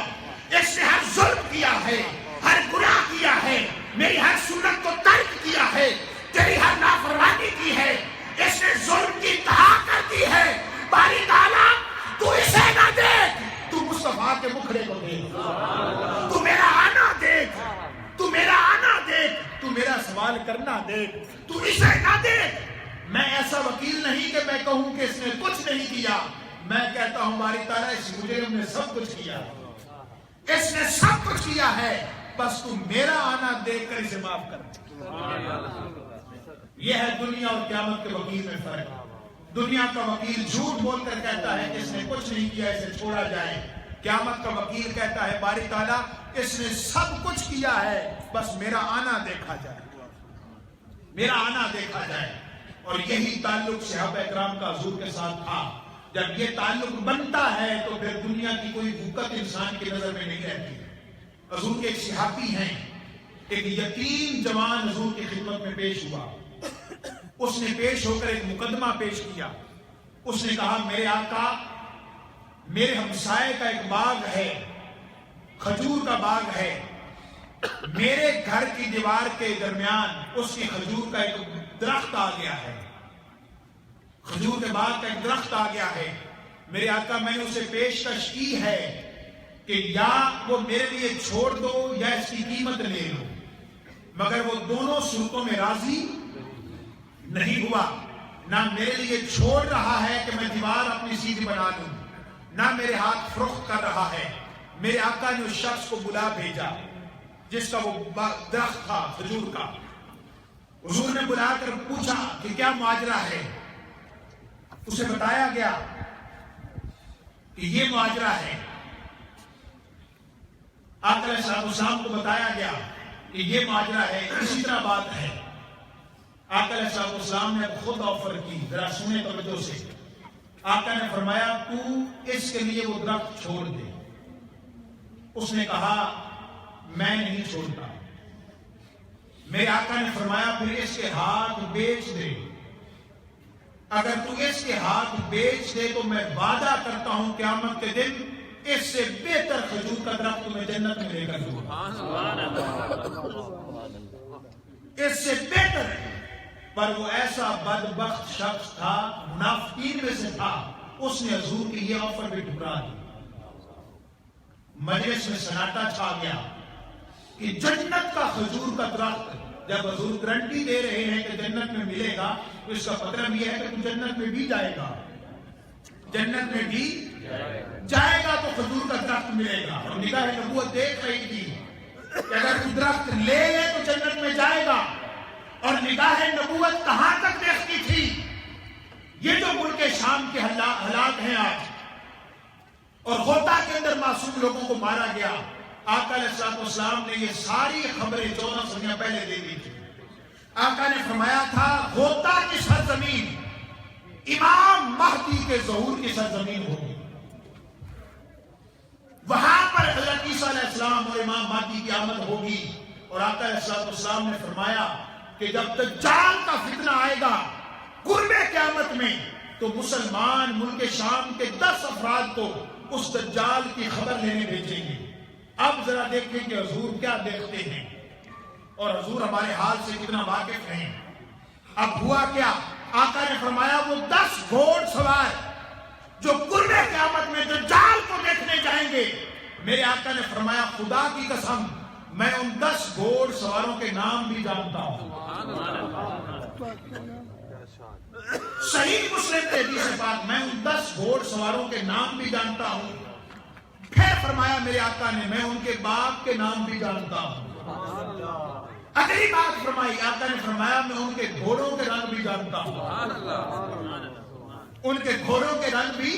اس نے ہر ظلم کیا ہے، ہر گناہ کیا ہے، میری ہر سنت کو ترک کیا ہے، تیری ہر نافرمانی کی ہے، اس نے ظلم کی انتہا کر دی ہے۔ باری تعالیٰ تو اسے نہ دیکھ، تو مصطفیٰ کے مکھڑے کو دیکھ، تو میرا آنا دیکھ، تو میرا آنا دیکھ، تو میرا سوال کرنا دیکھ، تو اسے نہ دیکھ۔ میں ایسا وکیل نہیں کہ میں کہوں کہ اس نے کچھ نہیں کیا، میں کہتا ہوں باری تعالیٰ اس مجرم نے سب کچھ کیا، اس نے سب کچھ کیا ہے، بس تو میرا آنا دیکھ کر اسے معاف کر۔ یہ ہے دنیا اور قیامت کے وکیل میں فرق۔ دنیا کا وکیل جھوٹ بول کر کہتا ہے کہ اس نے کچھ نہیں کیا، اسے چھوڑا جائے۔ قیامت کا وکیل کہتا ہے باری تعالیٰ اس نے سب کچھ کیا ہے، بس میرا آنا دیکھا جائے، میرا آنا دیکھا جائے۔ اور یہی تعلق صحابہ اکرام کا حضور کے ساتھ تھا۔ جب یہ تعلق بنتا ہے تو پھر دنیا کی کوئی حقیقت انسان کی نظر میں نہیں رہتی۔ حضور کے ایک صحابی ہیں، ایک یتیم جوان حضور کی خدمت میں پیش ہوا، اس نے پیش ہو کر ایک مقدمہ پیش کیا۔ اس نے کہا میرے آقا، میرے ہمسائے کا ایک باغ ہے، کھجور کا باغ ہے، میرے گھر کی دیوار کے درمیان اس کی کھجور کا ایک درخت آ گیا ہے، کھجور کے باغ کا ایک درخت آ گیا ہے۔ میرے آقا میں نے اسے پیشکش کی ہے کہ یا وہ میرے لیے چھوڑ دو یا اس کی قیمت لے لو، مگر وہ دونوں صورتوں میں راضی نہیں ہوا۔ نہ میرے لیے چھوڑ رہا ہے کہ میں دیوار اپنی سیدھی بنا لوں، نہ میرے ہاتھ فروخت کر رہا ہے۔ میرے آقا نے اس شخص کو بلا بھیجا جس کا وہ درخت تھا کھجور کا۔ حضور نے بلا کر پوچھا کہ کیا ماجرا ہے، اسے بتایا گیا کہ یہ ماجرا ہے۔ آقا علیہ السلام کو بتایا گیا کہ یہ ماجرا ہے، اسی طرح بات ہے۔ آقا علیہ السلام نے خود آفر کی، ذرا سنیں توجہ سے. آقا نے فرمایا تو اس کے لیے وہ درخت چھوڑ دے. اس نے کہا میں نہیں چھوڑتا. میرے آقا نے فرمایا پھر اس کے ہاتھ بیچ دے. اگر تو اس کے ہاتھ بیچ دے تو میں وعدہ کرتا ہوں قیامت کے دن اس سے بہتر کھجور کا درخت تمہیں جنت میں لے کر دوں گا. اس سے بہتر. پر وہ ایسا بدبخت شخص تھا، منافقین میں سے تھا، اس نے حضور کی یہ آفر بھی ٹھکرا دی. مجلس میں سناٹا چھا گیا کہ جنت کا کھجور کا درخت جب حضور گارنٹی دے رہے ہیں کہ جنت میں ملے گا تو اس کا مطلب یہ ہے کہ تو جنت میں بھی جائے گا. جنت میں بھی جائے گا تو کھجور کا درخت ملے گا. اور نگاہ نبوت دیکھ رہی تھی کہ اگر تو درخت لے لے تو جنت میں جائے گا. اور نگاہ نبوت کہاں تک دیکھتی تھی؟ یہ جو ملک شام کے حالات ہیں آج، اور غوطہ کے اندر معصوم لوگوں کو مارا گیا. آقا علیہ السلام نے یہ ساری خبریں 14 صدیاں پہلے دے دی تھی. آقا نے فرمایا تھا غوطہ کی سرزمین امام مہدی کے ظہور کی سرزمین ہوگی. وہاں پر حضرت عیسیٰ علیہ السلام اور امام مہدی کی آمد ہوگی. اور آقا علیہ السلام نے فرمایا کہ جب دجال کا فتنہ آئے گا قرب قیامت میں تو مسلمان ملک شام کے 10 افراد کو اس دجال کی خبر لینے بھیجیں گے. اب ذرا دیکھیں کہ حضور کیا دیکھتے ہیں اور حضور ہمارے حال سے کتنا واقف ہیں. اب ہوا کیا؟ آقا نے فرمایا وہ 10 گھوڑ سوار جو قرب قیامت میں دجال کو دیکھنے جائیں گے، میرے آقا نے فرمایا خدا کی قسم میں ان 10 گھوڑ سواروں کے نام بھی جانتا ہوں. صحیح مسلم کے حدیث پاک میں ان 10 گھوڑ سواروں کے نام بھی جانتا ہوں. پھر فرمایا میرے آقا نے میں ان کے باپ کے نام بھی جانتا ہوں. اگلی بات فرمائی آقا نے فرمایا میں ان کے گھوڑوں کے رنگ بھی جانتا ہوں. ان کے گھوڑوں کے رنگ بھی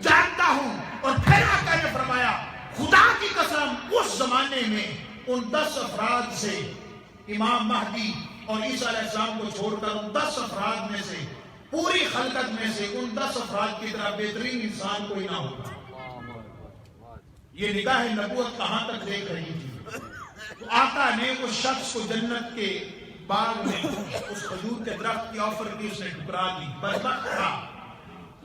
جانتا ہوں. اور پھر آقا نے فرمایا خدا کی قسم اس زمانے میں ان 10 افراد سے امام مہدی اور عیسیٰ علیہ السلام کو چھوڑ کر ان 10 افراد میں سے پوری خلقت میں سے ان 10 افراد کی طرح بہترین انسان کوئی نہ ہوگا. یہ نگاہ نبوت کہاں تک دیکھ رہی تھی. تو آقا نے اس شخص کو جنت کے باغ میں اس کھجور کے درخت کی آفر کی، اس نے ٹھکرا دی. بدبخت تھا.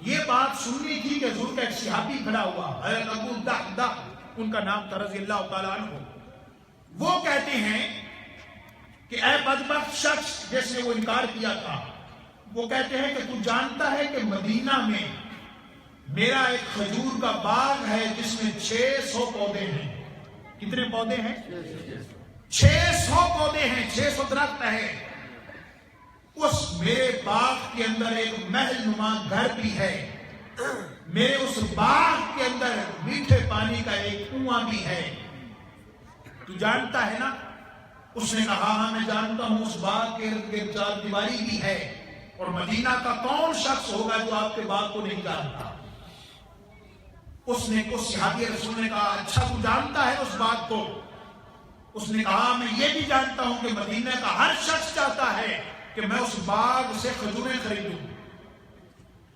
یہ بات سننی تھی کہ حضور کا ایک صحابی کھڑا ہوا، حضرت ابو دحدہ ان کا نام تھا رضی اللہ تعالیٰ عنہ. وہ کہتے ہیں کہ اے بدبخت شخص جس نے وہ انکار کیا تھا، وہ کہتے ہیں کہ تو جانتا ہے کہ مدینہ میں میرا ایک کھجور کا باغ ہے جس میں 600 پودے ہیں. کتنے پودے ہیں؟ 600 پودے ہیں، 600 درخت ہے. اس میرے باغ کے اندر ایک محل نما گھر بھی ہے. میرے اس باغ کے اندر میٹھے پانی کا ایک کنواں بھی ہے. تو جانتا ہے نا؟ اس نے کہا ہاں میں جانتا ہوں. اس باغ کے ارد گرد 4 دیواری بھی ہے. اور مدینہ کا کون شخص ہوگا جو آپ کے باغ کو نہیں جانتا؟ اس نے کچھ صحابی رسول نے کہا اچھا تو جانتا ہے اس بات کو؟ اس نے کہا میں یہ بھی جانتا ہوں کہ مدینہ کا ہر شخص چاہتا ہے کہ میں اس باغ سے کھجوریں خریدوں.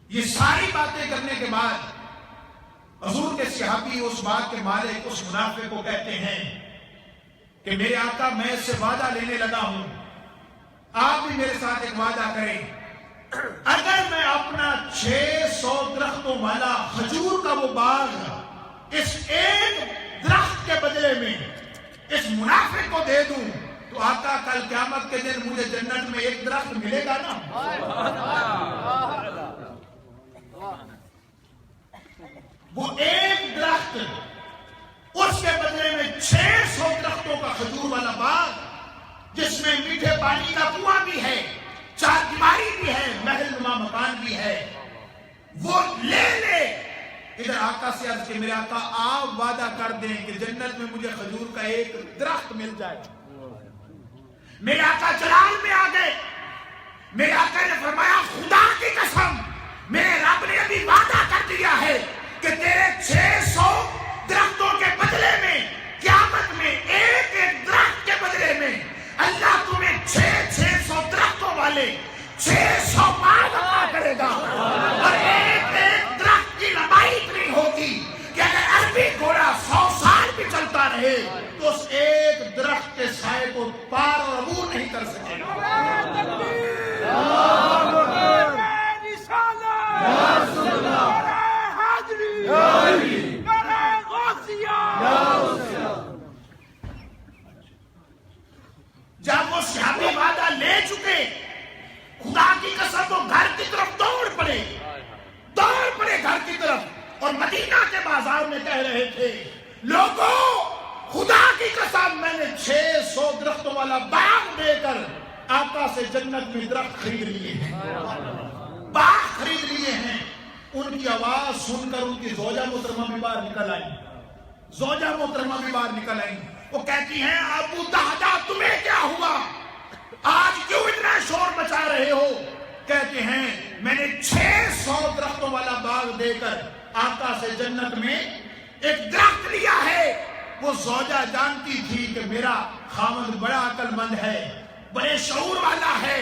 یہ ساری باتیں کرنے کے بعد حضور کے صحابی اس باغ کے مالک اس منافع کو کہتے ہیں کہ میرے آقا میں اس سے وعدہ لینے لگا ہوں، آپ بھی میرے ساتھ ایک وعدہ کریں. اگر میں اپنا 600 درختوں والا کھجور کا وہ باغ اس ایک درخت کے بدلے میں اس منافق کو دے دوں تو آقا کل قیامت کے دن مجھے جنت میں ایک درخت ملے گا نا. وہ ایک درخت اس کے بدلے میں 600 درختوں کا کھجور والا باغ جس میں میٹھے پانی کا کنواں بھی ہے، 4 دیواری بھی ہے، محل نما مکان بھی ہے، وہ لے لے. ادھر آقا سے عرض کہ میرے آقا آپ وعدہ کر دیں کہ جنت میں مجھے کھجور کا ایک درخت مل جائے. میرے آقا جلال میں آ گئے. میرے آقا نے فرمایا خدا کی قسم میرے رب نے ابھی وعدہ کر دیا ہے کہ تیرے 600 درختوں کے بدلے میں قیامت میں ایک ایک درخت کے بدلے میں اللہ تمہیں 600 درختوں والے مدینہ کے بازار میں کہہ رہے تھے لوگوں خدا کی قسم میں نے 600 درختوں والا باغ دے کر آقا سے جنت میں درخت خرید لیے ہیں، باغ خرید لیے ہیں۔ ان کی آواز سن کر ان کی زوجہ محترمہ بھی باہر نکل آئی، زوجہ محترمہ بھی باہر نکل آئی۔ وہ کہتی ہیں ابو دہدا تمہیں کیا ہوا، آج کیوں اتنا شور مچا رہے ہو؟ کہتے ہیں میں نے 600 درختوں والا باغ دے کر آقا سے جنت میں ایک درخت لیا ہے۔ وہ زوجہ جانتی تھی کہ میرا خاوند بڑا عقل مند ہے، بڑے شعور والا ہے،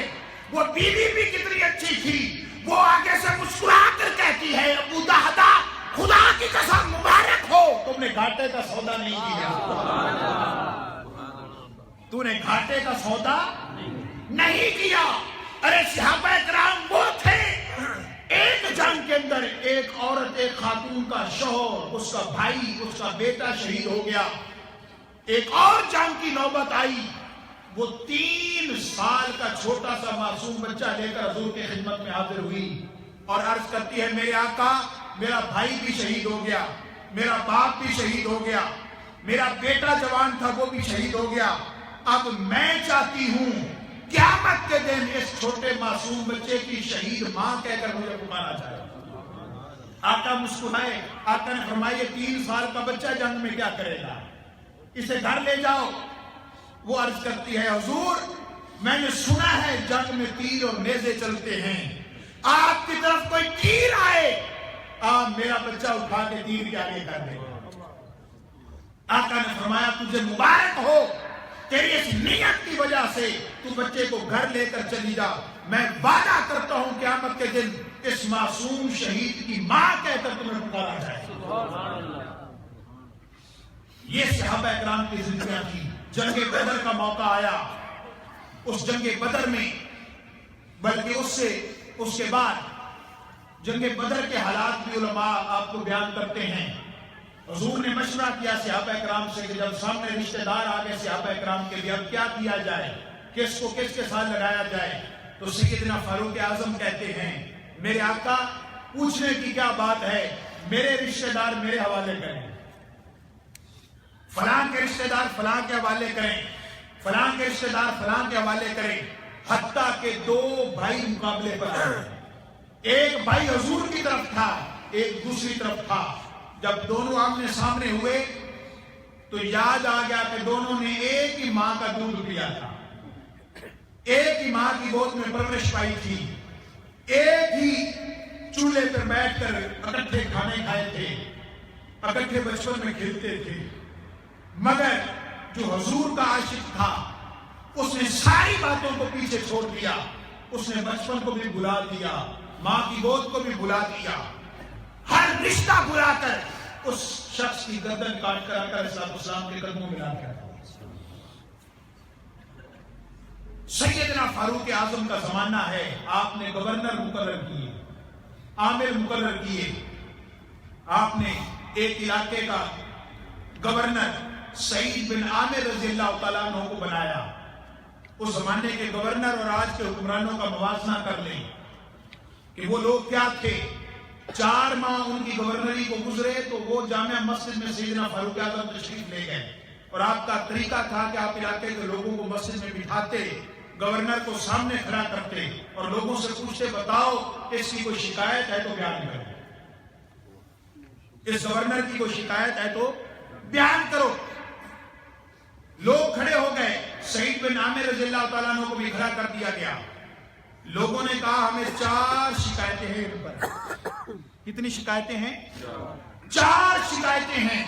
وہ بیوی بھی کتنی اچھی تھی۔ وہ آگے سے مسکرا کر کہتی ہے ابو دہدا خدا کی قسم مبارک ہو، تم نے گھاٹے کا سودا نہیں کیا، تو نے گھاٹے کا سودا نہیں کیا۔ ارے صحابہ کرام وہ تھے، ایک جنگ کے اندر ایک عورت، ایک خاتون کا شوہر، اس کا بھائی، اس کا بیٹا شہید ہو گیا۔ ایک اور جنگ کی نوبت آئی، وہ 3 سال کا چھوٹا سا معصوم بچہ لے کر حضور کی خدمت میں حاضر ہوئی اور عرض کرتی ہے میرے آقا میرا بھائی بھی شہید ہو گیا، میرا باپ بھی شہید ہو گیا، میرا بیٹا جوان تھا وہ بھی شہید ہو گیا، اب میں چاہتی ہوں قیامت کے دن اس چھوٹے معصوم بچے کی شہید ماں کہہ کر مجھے پکارا جائے۔ آقا مسکرائے، آقا نے فرمایا 3 سال کا بچہ جنگ میں کیا کرے گا، اسے گھر لے جاؤ۔ وہ عرض کرتی ہے حضور میں نے سنا ہے جنگ میں تیر اور نیزے چلتے ہیں، آپ کی طرف کوئی تیر آئے آپ میرا بچہ اٹھا کے تیر کے آگے کر دیں۔ آقا نے فرمایا تجھے مبارک ہو، تیری اس نیت کی وجہ سے تو بچے کو گھر لے کر چلی جا، میں وعدہ کرتا ہوں قیامت کے دن اس معصوم شہید کی ماں کہہ کر تمہیں پکارا جائے۔ یہ صحابہ اکرام کی زندگیاں تھی۔ جنگ بدر کا موقع آیا، اس جنگ بدر میں بلکہ اس کے بعد جنگ بدر کے حالات بھی علماء آپ کو بیان کرتے ہیں۔ حضور نے مشورہ کیا صحابہ اکرام سے کہ جب سامنے رشتہ دار آ گئے صحابہ اکرام کے لیے اب کیا کیا جائے، کس کو کس کے ساتھ لگایا جائے، تو سیدنا فاروق اعظم کہتے ہیں میرے آقا پوچھنے کی کیا بات ہے، میرے رشتہ دار میرے حوالے کریں، فلاں کے رشتہ دار فلاں کے حوالے کریں، فلاں کے رشتہ دار فلاں کے حوالے کریں، حتیٰ کہ 2 بھائی مقابلے پر آئے، ایک بھائی حضور کی طرف تھا ایک دوسری طرف تھا۔ جب دونوں آمنے سامنے ہوئے تو یاد آ گیا کہ دونوں نے ایک ہی ماں کا دودھ پیا تھا، ایک ہی ماں کی گود میں پرورش پائی تھی، ایک ہی چولہے پر بیٹھ کر اکٹھے کھانے کھائے تھے، اکٹھے بچپن میں کھیلتے تھے، مگر جو حضور کا عاشق تھا اس نے ساری باتوں کو پیچھے چھوڑ دیا، اس نے بچپن کو بھی بھلا دیا، ماں کی گود کو بھی بھلا دیا، ہر رشتہ بھلا کر اس شخص کی گردن کاٹ کر آقا علیہ السلام کے قدموں میں لا دیا۔ سیدنا فاروق اعظم کا زمانہ ہے، آپ نے گورنر مقرر کیے، عامل مقرر کیے، آپ نے ایک علاقے کا گورنر سعید بن عامر رضی اللہ تعالیٰ عنہ کو بنایا۔ اس زمانے کے گورنر اور آج کے حکمرانوں کا موازنہ کر لیں کہ وہ لوگ کیا تھے۔ 4 ماہ ان کی گورنری کو گزرے تو وہ جامع مسجد میں سیدنا فاروق اعظم تشریف لے گئے، اور آپ کا طریقہ تھا کہ آپ علاقے کے لوگوں کو مسجد میں بٹھاتے، گورنر کو سامنے کھڑا کرتے اور لوگوں سے پوچھتے بتاؤ اس کی کوئی شکایت ہے تو بیان کرو، اس گورنر کی کوئی شکایت ہے تو بیان کرو۔ لوگ کھڑے ہو گئے، سعید بن عامر رضی اللہ تعالیٰ عنہ کو بھی کھڑا کر دیا گیا۔ لوگوں نے کہا ہمیں 4 شکایتیں ہیں ان پر۔ کتنی شکایتیں ہیں؟ 4 شکایتیں ہیں۔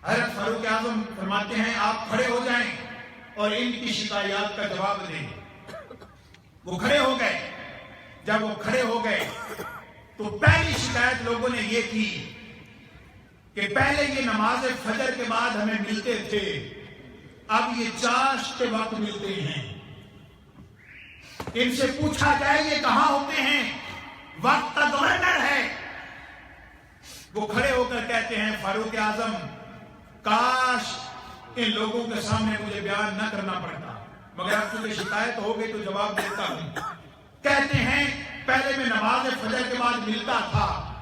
حضرت فاروق اعظم فرماتے ہیں آپ کھڑے ہو جائیں اور ان کی شکایات کا جواب دیں۔ وہ کھڑے ہو گئے۔ جب وہ کھڑے ہو گئے تو پہلی شکایت لوگوں نے یہ کی کہ پہلے یہ نماز فجر کے بعد ہمیں ملتے تھے، اب یہ چاشت کے وقت ملتے ہیں۔ ان سے پوچھا جائے یہ کہاں ہوتے ہیں، وقت کا گورنر ہے۔ وہ کھڑے ہو کر کہتے ہیں فاروق اعظم کاش ان لوگوں کے سامنے مجھے بیان نہ کرنا پڑتا، مگر اب تجھے شکایت ہو گئی تو جواب دیتا ہوں۔ کہتے ہیں پہلے میں نماز فجر کے بعد ملتا تھا،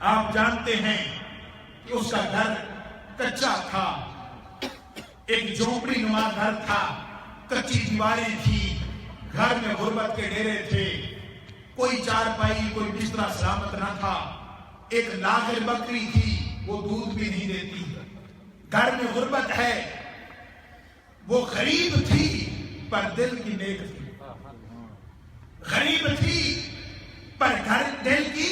آپ جانتے ہیں کہ اس کا گھر کچا تھا، ایک جھونپڑی نما گھر تھا، کچی دیواریں تھی، گھر میں غربت کے ڈیرے تھے، کوئی چارپائی کوئی بستر سلامت نہ تھا، ایک لاغر بکری تھی وہ دودھ بھی نہیں دیتی، گھر میں غربت ہے، وہ غریب تھی پر دل کی نیک تھی، غریب تھی پر گھر دل کی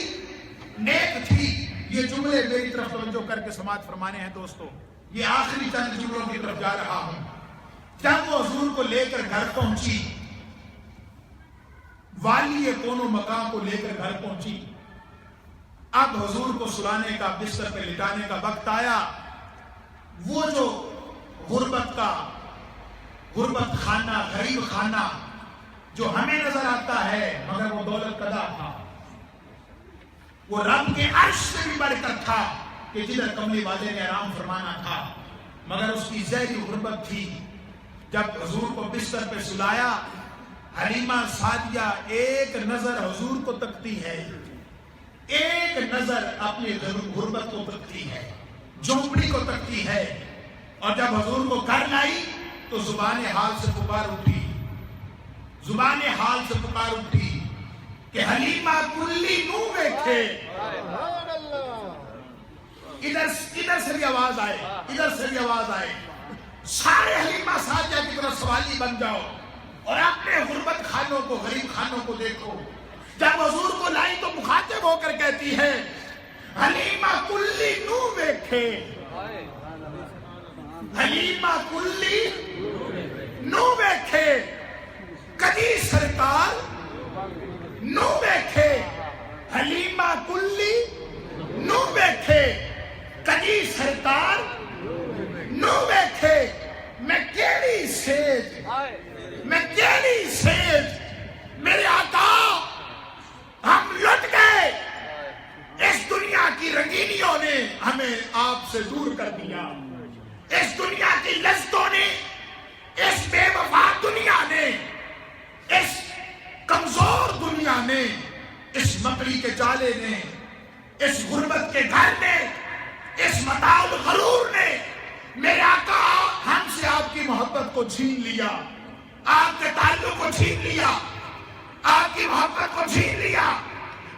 نیک تھی۔ یہ جملے میری طرف توجہ کر کے سماعت فرمانے ہیں دوستو، یہ آخری چند جملوں کی طرف جا رہا ہوں۔ جب وہ حضور کو لے کر گھر پہنچی، والی کونو مقام کو لے کر گھر پہنچی، اب حضور کو سلانے کا بستر پہ لٹانے کا وقت آیا۔ وہ جو غربت خانہ، غریب خانہ جو ہمیں نظر آتا ہے مگر وہ دولت قدا تھا، وہ رب کے عرش سے بھی بڑھ کر تھا کہ جدھر کملی والے نے آرام فرمانا تھا، مگر اس کی زہری غربت تھی۔ جب حضور کو بستر پہ سلایا، حلیمہ سعدیہ ایک نظر حضور کو تکتی ہے، ایک نظر اپنی غربت کو تکتی ہے، جھونپڑی کو تکتی ہے، اور جب حضور کو گھر لائی تو زبان حال سے پکار اٹھی، زبان حال سے پکار اٹھی کہ حلیمہ کلی نو بیٹھے۔ ادھر سے بھی آواز آئے، ادھر سے بھی آواز آئے، سارے حلیمہ سعدیہ کی طرف سوالی بن جاؤ اور اپنے غربت خانوں کو، غریب خانوں کو دیکھو۔ جب حضور کو لائی تو مخاطب ہو کر کہتی ہے حلیمہ کلی نو بیٹھے، حلیمہ کلی نو بیٹھے، کدی سرکار نو بیٹھے، حلیمہ کلی نو بیٹھے، کدی سرکار نو بیٹھے۔ میں کیڑی سیج، میں کیڑی سیج، میرے آقا ہم لٹ گئے، اس دنیا کی رنگینیوں نے ہمیں آپ سے دور کر دیا، اس دنیا کی لذتوں نے، اس بے وفا دنیا نے، اس کمزور دنیا نے، اس مکڑی کے جالے نے، اس غربت کے گھر نے، اس متاع الغرور نے میرے آقا ہم سے آپ کی محبت کو چھین لیا، آپ کے تعلق کو چھین لیا، آپ کی محبت کو چھین لیا۔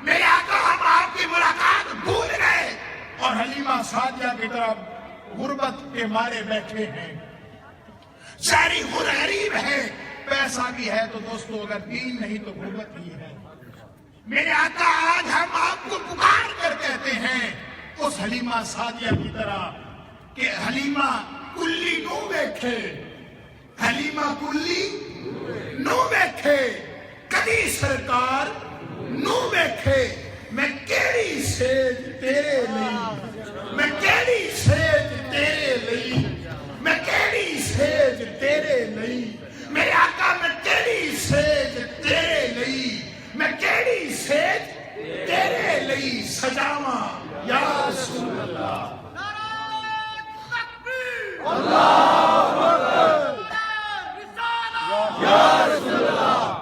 میرے آقا ہم آپ کی ملاقات بھول گئے اور حلیمہ سعدیہ کی طرف غربت کے مارے بیٹھے ہیں، شہری خود غریب ہے، پیسہ بھی ہے تو دوستو اگر دین نہیں تو غربت ہی ہے۔ میرے آقا آج ہم آپ کو پکار کر کہتے ہیں اس حلیمہ سعدیہ کی طرح کہ حلیمہ کلی نو بیٹھے، حلیمہ کلی نو بیٹھے، کدی سرکار نو بیٹھے۔ میں کیڑی سیج تیرے لئی، میں کیڑی سیج تیرے لئی، میں کیڑی سیج تیرے لئی، میرے آقا میں کیڑی سیج تیرے لئی، میں کیڑی سیج تیرے لئی سجاواں یا رسول اللہ۔ اللہ اکبر، یا رسول اللہ،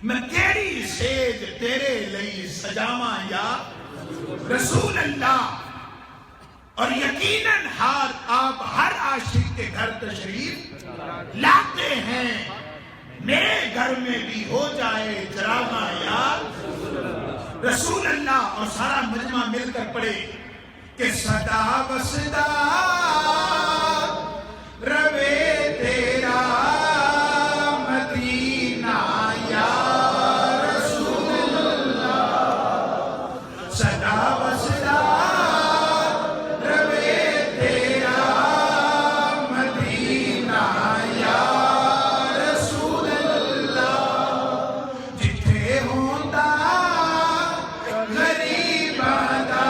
میں کیڑی سیج تیرے لئی سجاواں یا رسول اللہ۔ اور یقیناً آپ ہر عاشق کے گھر تشریف لاتے ہیں، میرے گھر میں بھی ہو جائے چراغاں یا رسول اللہ۔ اور سارا مجمع مل کر پڑھے کہ صدا بسدا روے تیرا مدینہ یا رسول اللہ، صدا بسدا روے تیرا مدینہ یا رسول اللہ، جتھے ہوندا غریباں دا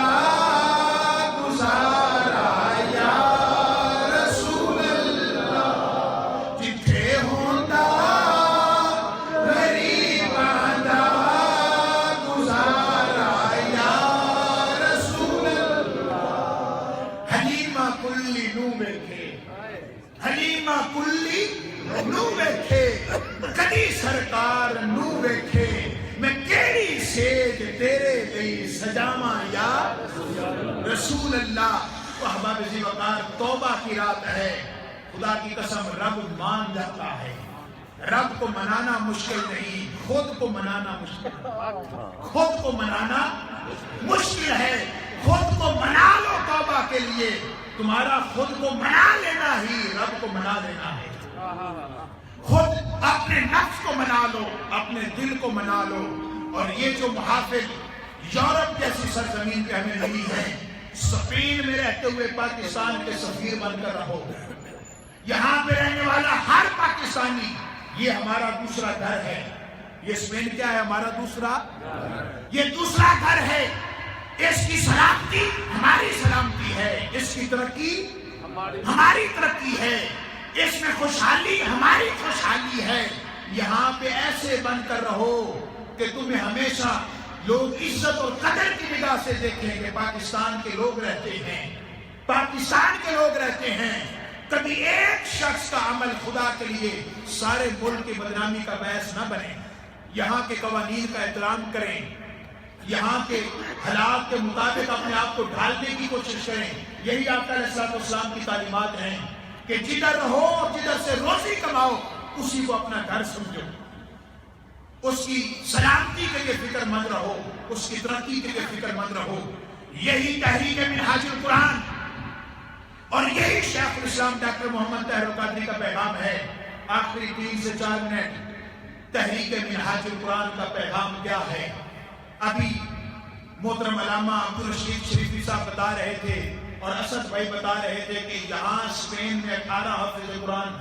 کدی سرکار نو بیٹھے۔ میں کیڑی سیج تیرے لئی سجاواں یا رسول اللہ۔ تو احباب ذی وقار توبہ کی رات ہے، خدا کی قسم رب مان جاتا ہے۔ رب کو منانا مشکل نہیں، خود کو منانا مشکل ہے۔ خود کو منانا مشکل ہے، خود کو منا لو توبہ کے لیے۔ تمہارا خود کو منا لینا ہی رب کو منا لینا ہے۔ خود اپنے نفس کو منا لو، اپنے دل کو منا لو۔ اور یہ جو محافل یورپ جیسی سرزمین پہ ہمیں ملی ہے، اسپین میں رہتے ہوئے پاکستان کے سفیر بن کر رہو۔ یہاں پہ رہنے والا ہر پاکستانی یہ ہمارا دوسرا گھر ہے۔ یہ اسپین کیا ہے؟ ہمارا دوسرا، یہ دوسرا گھر ہے۔ اس کی سلامتی ہماری سلامتی ہے، اس کی ترقی ہماری ترقی ہے، اس میں خوشحالی ہماری خوشحالی ہے۔ یہاں پہ ایسے بن کر رہو کہ تمہیں ہمیشہ لوگ عزت اور قدر کی نگاہ سے دیکھیں کہ پاکستان کے لوگ رہتے ہیں، پاکستان کے لوگ رہتے ہیں۔ کبھی ایک شخص کا عمل خدا کے لیے سارے ملک کی بدنامی کا باعث نہ بنے۔ یہاں کے قوانین کا احترام کریں، یہاں کے حالات کے مطابق اپنے آپ کو ڈھالنے کی کوشش کریں۔ یہی آقا علیہ الصلوۃ والسلام کی تعلیمات ہیں کہ جدھر رہو اور جدھر سے روزی کماؤ اسی کو اپنا گھر سمجھو، اس کی سلامتی کے لیے فکر مند رہو، اس کی ترقی کے لیے فکر مند رہو۔ یہی تحریک منہاج القرآن اور یہی شیخ الاسلام ڈاکٹر محمد طاہر القادری کا پیغام ہے۔ آخری 3 سے 4 منٹ تحریک منہاج القرآن کا پیغام کیا ہے؟ ابھی محترم علامہ عبدالرشید شریفی صاحب بتا رہے تھے اور اسد بھائی بتا رہے تھے کہ یہاں اسپین میں 18 حافظ قرآن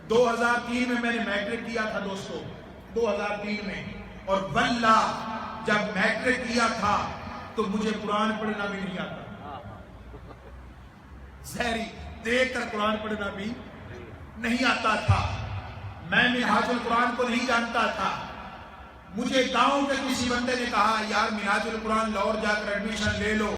2003 میں نے میٹرک کیا تھا دوستو، 2003 میں، اور واللہ جب میٹرک کیا تھا تو مجھے قرآن پڑھنا بھی نہیں آتا، زہری دیکھ کر قرآن پڑھنا بھی نہیں آتا تھا۔ میں منہاج القرآن کو نہیں جانتا تھا۔ مجھے گاؤں کے کسی بندے نے کہا یار منہاج القرآن لاہور جا کر ایڈمیشن لے لو۔